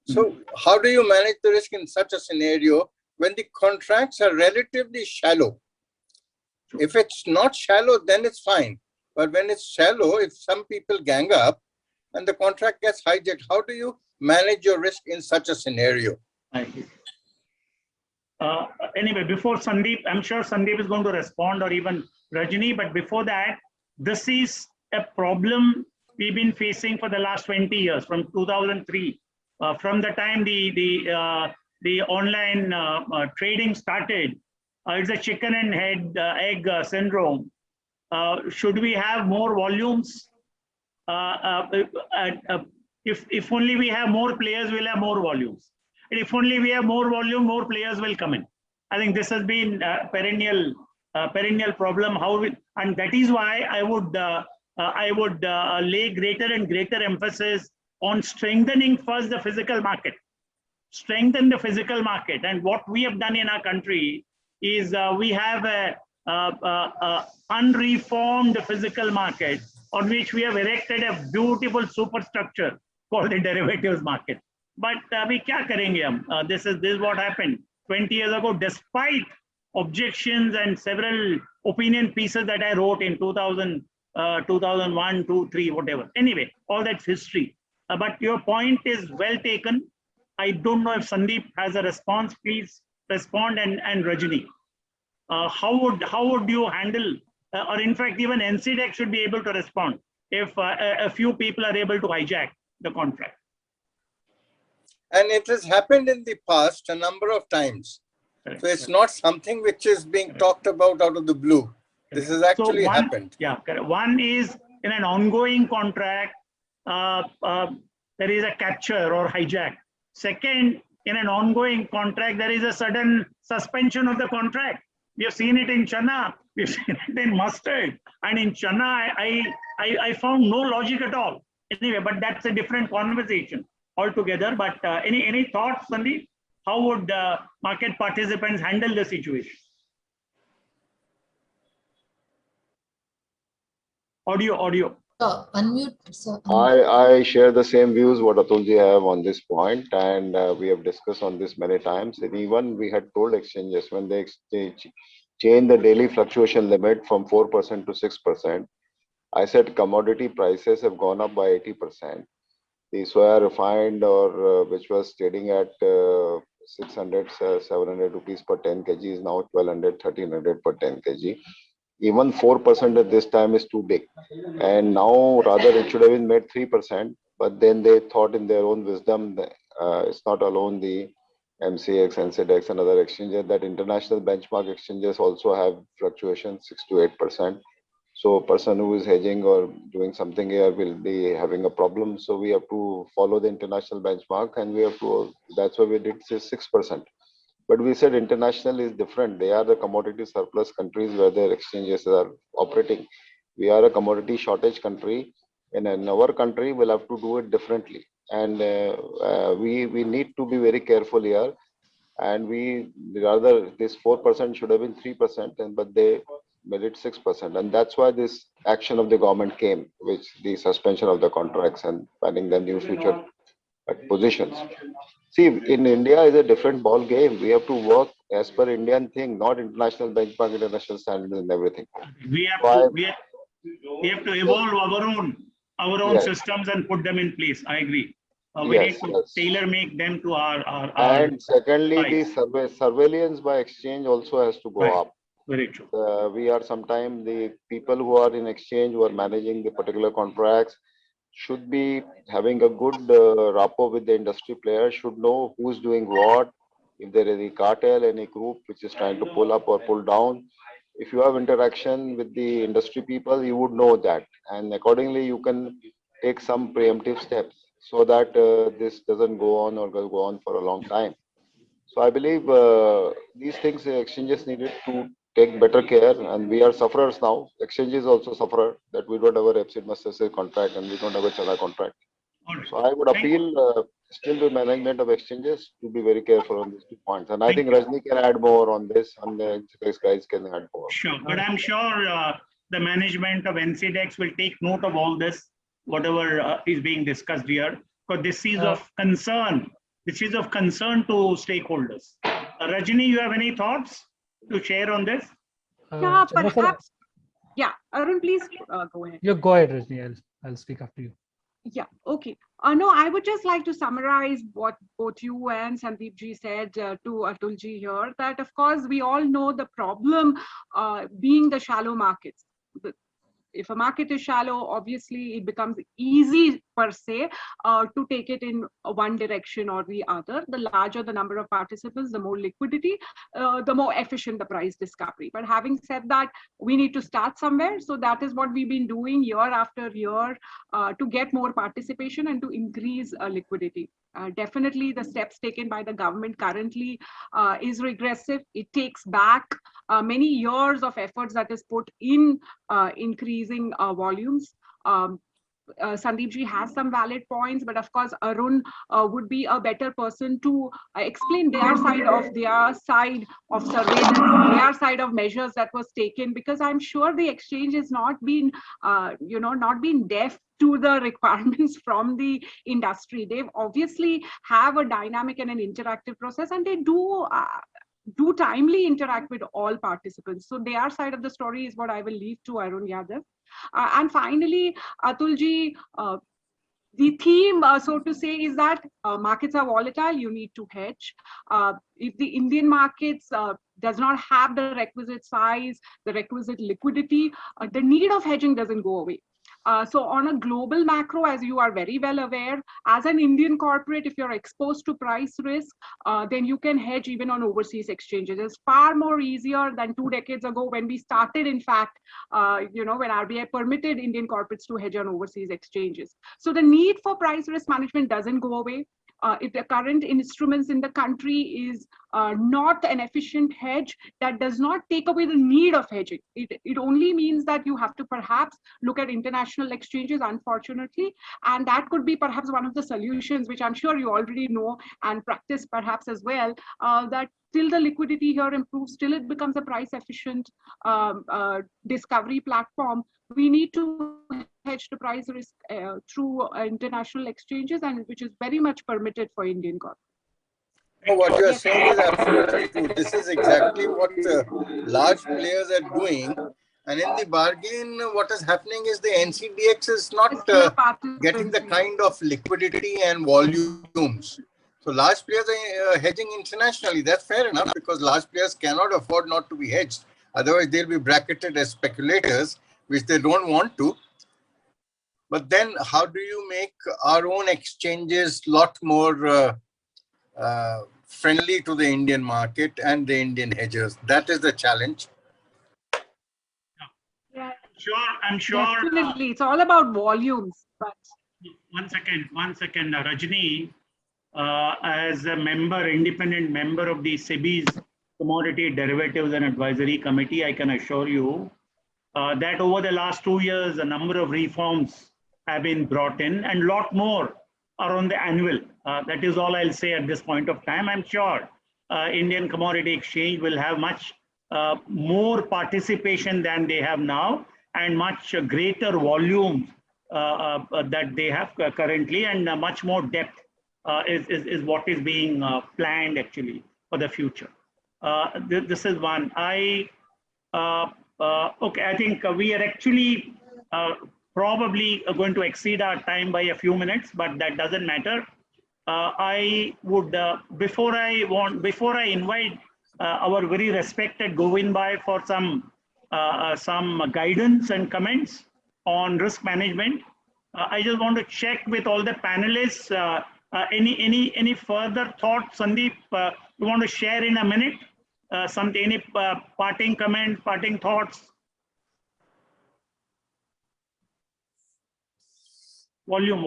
So how do you manage the risk in such a scenario when the contracts are relatively shallow? If it's not shallow, then it's fine. But when it's shallow, if some people gang up and the contract gets hijacked, how do you manage your risk in such a scenario? Anyway, before Sandeep, I'm sure Sandeep is going to respond, or even Rajni, but before that, this is a problem we've been facing for the last 20 years, from 2003. From the time the online trading started, it's a chicken and egg syndrome. Should we have more volumes? If only we have more players, we'll have more volumes. And if only we have more volume, more players will come in. I think this has been a perennial problem. And that is why I would lay greater and greater emphasis on strengthening first the physical market. Strengthen the physical market. And what we have done in our country is we have a unreformed physical market on which we have erected a beautiful superstructure called the derivatives market. But we kya karenge hum? This is what happened 20 years ago, despite objections and several opinion pieces that I wrote in 2000, 2001, 2, 3, whatever. Anyway, all that's history. But your point is well taken. I don't know if Sandeep has a response. Please respond, and Rajni. How would you handle, or in fact, even NCDEX should be able to respond if a few people are able to hijack the contract? And it has happened in the past a number of times. So it's not something which is being talked about out of the blue. This has actually happened. Yeah, correct. One is in an ongoing contract, there is a capture or hijack. Second, in an ongoing contract, there is a sudden suspension of the contract. We have seen it in Chana, we've seen it in mustard, and in Chana, I found no logic at all. Anyway, but that's a different conversation altogether. But any thoughts, Sandeep? How would market participants handle the situation? Audio. Unmute, sir. I share the same views what Atulji have on this point, and we have discussed on this many times. And even we had told exchanges when they change the daily fluctuation limit from 4% to 6%, I said commodity prices have gone up by 80%. The soya refined, or which was trading at 600, 700 rupees per 10 kg is now 1200, 1300 per 10 kg. Even 4% at this time is too big. And now rather it should have been made 3%, but then they thought in their own wisdom, it's not alone the MCX, NCDEX and other exchanges, that international benchmark exchanges also have fluctuations 6 to 8%. So a person who is hedging or doing something here will be having a problem. So we have to follow the international benchmark, and we have to, that's why we did say 6%. But we said international is different. They are the commodity surplus countries where their exchanges are operating. We are a commodity shortage country, and in our country we'll have to do it differently. And we need to be very careful here. And we rather this 4% should have been 3%, but they made it 6%, and that's why this action of the government came, which the suspension of the contracts and finding the new future positions. See, in India is a different ball game. We have to work as per Indian thing, not international benchmark, international standards and everything. We have So to we have to evolve our own Yes. systems and put them in place. I agree. We Yes, need to yes. tailor make them to our And secondly, the size. surveillance by exchange also has to go Right. up. Very true. We are sometimes the people who are in exchange, who are managing the particular contracts, should be having a good rapport with the industry players, should know who's doing what, if there is any cartel, any group which is trying to pull up or pull down. If you have interaction with the industry people, you would know that, and accordingly you can take some preemptive steps so that this doesn't go on or go on for a long time. So I believe these things exchanges needed to take better care, and we are sufferers now. Exchanges also suffer that we don't have a Repsid Master contract and we don't have a Chana contract. All right. So I would Thank- appeal still to management of exchanges to be very careful on these 2 points. And I Thank think Rajni can add more on this, and the guys can add more. Sure, but I'm sure the management of NCDEX will take note of all this, whatever is being discussed here, because this is of concern. This is of concern to stakeholders. Rajni, you have any thoughts to share on this? Yeah, Chandra sir, perhaps. Yeah, Arun, please go ahead. you go ahead, Rajni. I'll speak after you. Yeah, okay. No, I would just like to summarize what both you and Sandeep ji said to Atul ji here, that of course we all know the problem being the shallow markets. If a market is shallow, obviously it becomes easy per se to take it in one direction or the other. The larger the number of participants, the more liquidity, the more efficient the price discovery. But having said that, we need to start somewhere. So that is what we've been doing year after year to get more participation and to increase liquidity. Definitely the steps taken by the government currently is regressive. It takes back many years of efforts that is put in increasing volumes. Sandeep ji has some valid points, but of course Arun would be a better person to explain their side of surveillance, their side of measures that was taken, because I'm sure the exchange has not been not been deaf to the requirements from the industry. They obviously have a dynamic and an interactive process, and they do timely interact with all participants. So their side of the story is what I will leave to Arun Yadav. And finally, Atul ji, the theme, so to say, is that markets are volatile, you need to hedge. If the Indian markets does not have the requisite size, the requisite liquidity, the need of hedging doesn't go away. So on a global macro, as you are very well aware, as an Indian corporate, if you're exposed to price risk, then you can hedge even on overseas exchanges. It's far more easier than 2 decades ago when we started, in fact, when RBI permitted Indian corporates to hedge on overseas exchanges. So the need for price risk management doesn't go away. If the current instruments in the country is not an efficient hedge, that does not take away the need of hedging. It only means that you have to perhaps look at international exchanges, unfortunately, and that could be perhaps one of the solutions, which I'm sure you already know and practice perhaps as well, that till the liquidity here improves, till it becomes a price efficient discovery platform, we need to hedge the price risk through international exchanges, and which is very much permitted for Indian corporates. No, what you are saying is absolutely true. This is exactly what large players are doing. And in the bargain, what is happening is the NCDX is not getting the kind of liquidity and volumes. So large players are hedging internationally. That's fair enough, because large players cannot afford not to be hedged. Otherwise, they'll be bracketed as speculators, which they don't want to. But then how do you make our own exchanges a lot more friendly to the Indian market and the Indian hedgers? That is the challenge. Yeah, I'm sure. definitely. It's all about volumes. But One second, Rajni, as a member, independent member of the SEBI's Commodity Derivatives and Advisory Committee, I can assure you that over the last 2 years, a number of reforms have been brought in, and a lot more are on the annual. That is all I'll say at this point of time. I'm sure Indian Commodity Exchange will have much more participation than they have now. and much greater volume that they have currently, and much more depth is what is being planned actually for the future. This is one. Okay, I think we are actually probably going to exceed our time by a few minutes, but that doesn't matter. I would, before I invite our very respected Govind Bhai for some guidance and comments on risk management, I just want to check with all the panelists. Any further thoughts, Sandeep? You want to share in a minute? Any parting comment, parting thoughts? Volume.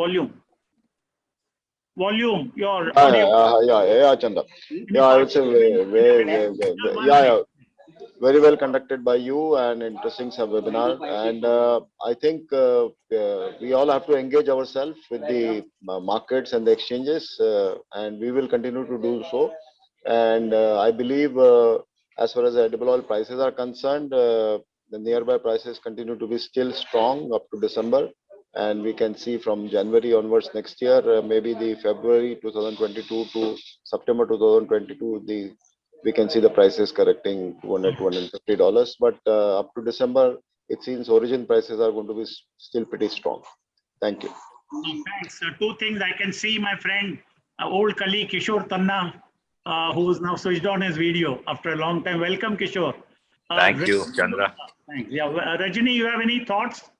Your Yeah, Chanda. Yeah, I would say very well conducted by you and interesting webinar. And I think we all have to engage ourselves with the markets and the exchanges, and we will continue to do so. And I believe as far as the edible oil prices are concerned, the nearby prices continue to be still strong up to December. And we can see from January onwards next year, maybe the February 2022 to September 2022, we can see the prices correcting $200, $250. But up to December, it seems origin prices are going to be still pretty strong. Thank you. Thanks. Two things I can see, my friend, old colleague Kishore Tanna, who is now switched on his video after a long time. Welcome, Kishore. Thank you, Chandra. Thanks. Yeah, Rajni, you have any thoughts?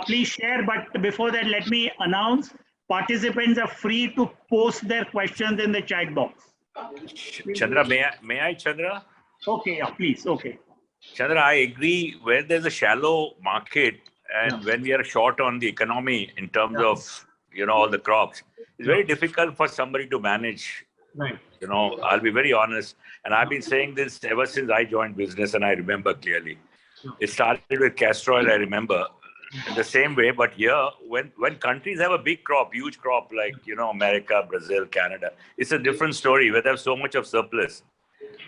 Please share, but before that, let me announce participants are free to post their questions in the chat box. Chandra, may I, Chandra? Okay, yeah, please. Okay. Chandra, I agree. Where there's a shallow market and when we are short on the economy in terms of, all the crops, it's very difficult for somebody to manage. Right. I'll be very honest. And I've been saying this ever since I joined business, and I remember clearly. It started with castor oil, I remember. In the same way, but here, when countries have a big crop, huge crop, like, America, Brazil, Canada, it's a different story where they have so much of surplus.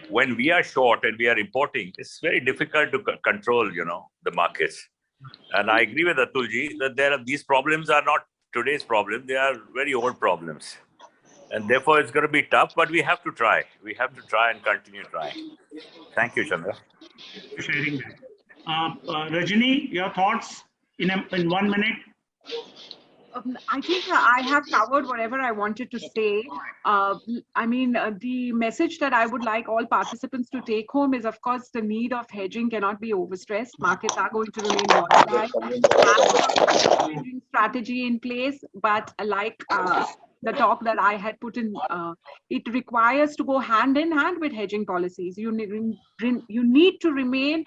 When we are short and we are importing, it's very difficult to control, the markets. And I agree with Atulji that these problems are not today's problem. They are very old problems. And therefore, it's going to be tough, but we have to try. We have to try and continue trying. Thank you, Chandra. For sharing that. Rajni, your thoughts? In 1 minute? I think I have covered whatever I wanted to say. The message that I would like all participants to take home is, of course, the need of hedging cannot be overstressed. Markets are going to remain volatile. Hedging strategy in place, but like the talk that I had put in, it requires to go hand in hand with hedging policies. You need to remain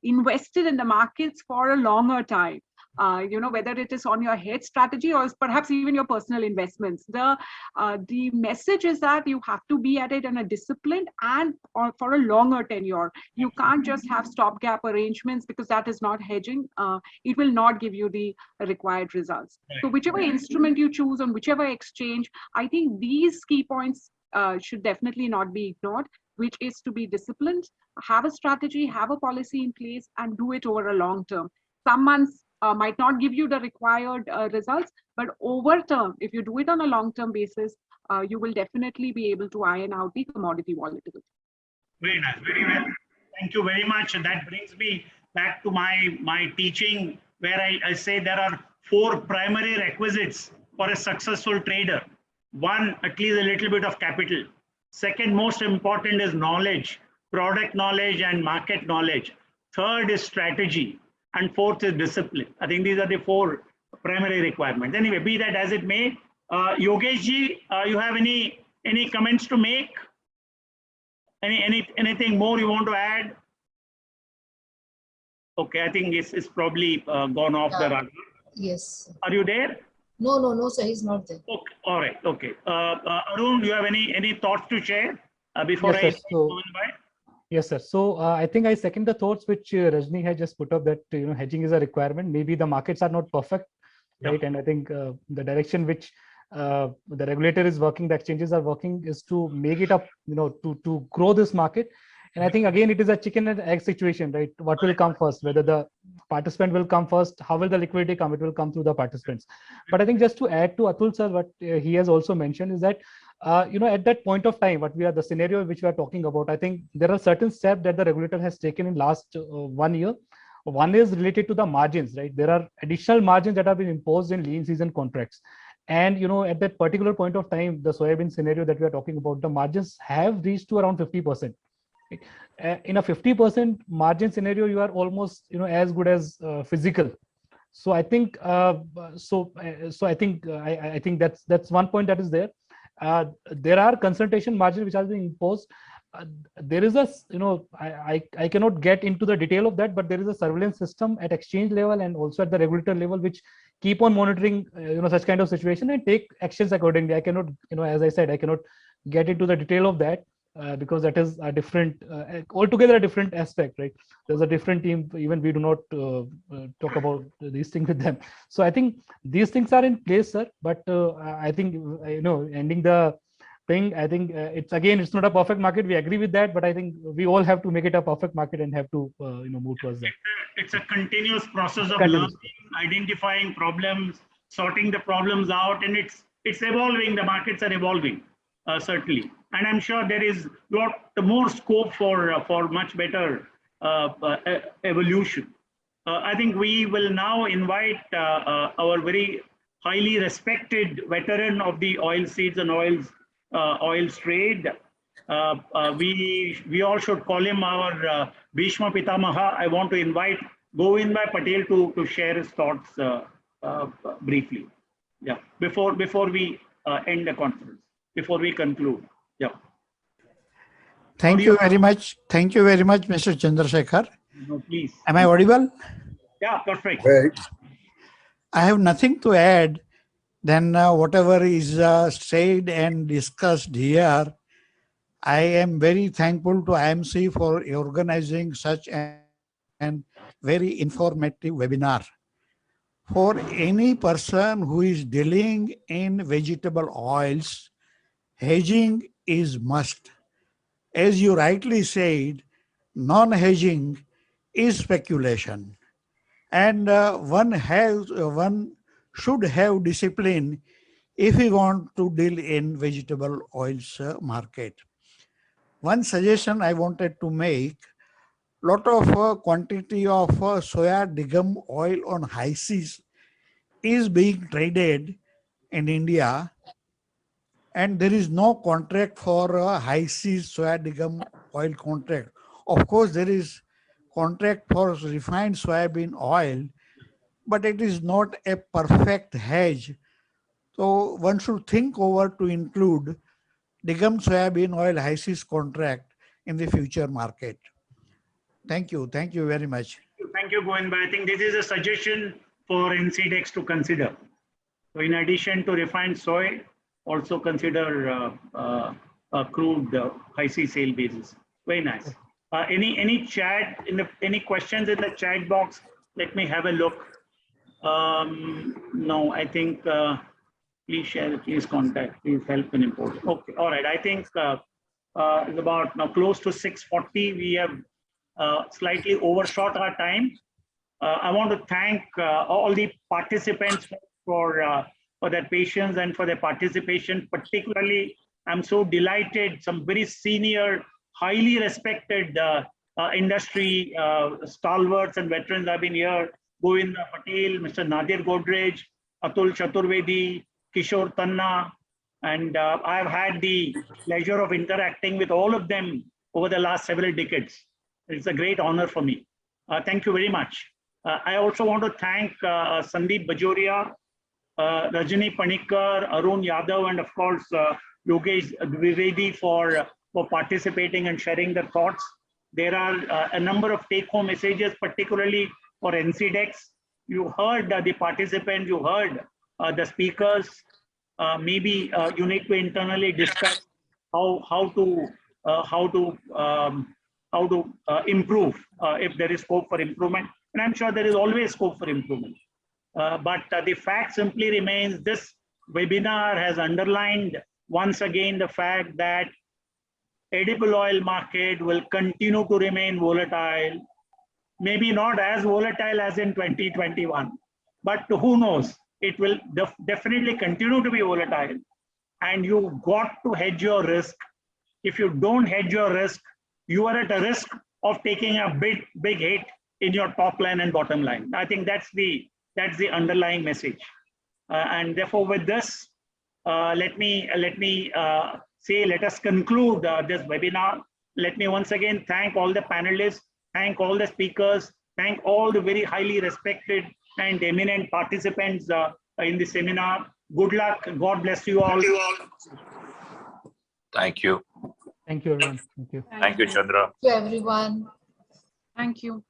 invested in the markets for a longer time. Whether it is on your hedge strategy or perhaps even your personal investments. The message is that you have to be at it in a disciplined and for a longer tenure. You can't just have stopgap arrangements, because that is not hedging. It will not give you the required results. So whichever instrument you choose on whichever exchange, I think these key points should definitely not be ignored, which is to be disciplined, have a strategy, have a policy in place, and do it over a long term. Some months might not give you the required results, but over term, if you do it on a long-term basis, you will definitely be able to iron out the commodity volatility. Very nice, very well. Thank you very much. And that brings me back to my teaching, where I say there are 4 primary requisites for a successful trader. One, at least a little bit of capital. Second, most important is knowledge, product knowledge and market knowledge. Third is strategy. And fourth is discipline. I think these are the 4 primary requirements. Anyway, be that as it may, Yogesh ji, you have any comments to make? Anything more you want to add? Okay, I think it's probably gone off the radar. Yes. Are you there? No, sir, he's not there. Okay, all right, okay. Arun, do you have any thoughts to share before Yes, sir. Yes, sir. So I think I second the thoughts which Rajni had just put up, that hedging is a requirement. Maybe the markets are not perfect, right? And I think the direction which the regulator is working, the exchanges are working, is to make it up, to grow this market. And I think again, it is a chicken and egg situation, right? What will come first? Whether the participant will come first, how will the liquidity come? It will come through the participants. But I think just to add to Atul sir, what he has also mentioned is that, at that point of time, the scenario which we are talking about, I think there are certain steps that the regulator has taken in last 1 year. One is related to the margins, right? There are additional margins that have been imposed in lean season contracts. And, at that particular point of time, the soybean scenario that we are talking about, the margins have reached to around 50%. In a 50% margin scenario, you are almost, as good as physical. So I think, I think that's one point that is there. There are concentration margins which are being imposed. There is a, I cannot get into the detail of that, but there is a surveillance system at exchange level and also at the regulator level, which keep on monitoring, such kind of situation and take actions accordingly. I cannot, as I said, I cannot get into the detail of that because that is a different, altogether a different aspect, right? There's a different team. Even we do not talk about these things with them. So I think these things are in place, sir. But I think, ending the thing, I think it's not a perfect market. We agree with that, but I think we all have to make it a perfect market and have to, move towards that. It's a continuous process of learning, identifying problems, sorting the problems out, and it's evolving. The markets are evolving, certainly, and I'm sure there is more scope for much better evolution. I think we will now invite our very highly respected veteran of the oilseeds and oils trade. We all should call him our Bhishma Pitamaha. I want to invite Govindbhai Patel to share his thoughts briefly. Yeah, before we end the conference, before we conclude. Yeah. Thank you very much. Thank you very much, Mr. Chandrasekhar. No, please. Am I audible? Yeah, perfect. Right. I have nothing to add than whatever is said and discussed here. I am very thankful to IMC for organizing such an very informative webinar. For any person who is dealing in vegetable oils, hedging is must. As you rightly said, non-hedging is speculation. And one should have discipline if we want to deal in vegetable oils market. One suggestion I wanted to make, lot of quantity of soya digum oil on high seas is being traded in India, and there is no contract for high seas soya digum oil contract. Of course, there is contract for refined soybean oil, but it is not a perfect hedge. So one should think over to include digum soybean oil high seas contract in the future market. Thank you. Thank you very much. Thank you, Govindbhai. I think this is a suggestion for NCDEX to consider. So in addition to refined soy, also consider crude high sea sale basis. Very nice. Any chat any questions in the chat box? Let me have a look. No, I think please share, please contact, please help in import. Okay, all right. I think it's about now close to 6:40. We have slightly overshot our time. I want to thank all the participants for their patience and for their participation. Particularly, I'm so delighted. Some very senior, highly respected industry stalwarts and veterans have been here. Govindbhai Patel, Mr. Nadir Godrej, Atul Chaturvedi, Kishore Tanna, and I've had the pleasure of interacting with all of them over the last several decades. It's a great honor for me. Thank you very much. I also want to thank Sandeep Bajoria, Rajani Panikkar, Arun Yadav, and of course, Yogesh Dwivedi for participating and sharing their thoughts. There are a number of take-home messages, particularly for NCDEX. You heard the participants, you heard the speakers. Maybe you need to internally discuss how to improve if there is scope for improvement. And I'm sure there is always scope for improvement. But the fact simply remains, this webinar has underlined once again the fact that edible oil market will continue to remain volatile. Maybe not as volatile as in 2021, but who knows? It will definitely continue to be volatile. And you've got to hedge your risk. If you don't hedge your risk, you are at a risk of taking a big hit in your top line and bottom line. I think that's the underlying message. And therefore, with this, let us conclude this webinar. Let me once again thank all the panelists, thank all the speakers, thank all the very highly respected and eminent participants in the seminar. Good luck. God bless you all. Thank you. Thank you, everyone. Thank you. Thank you, Chandra. Thank you, everyone. Thank you.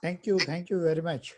Thank you very much.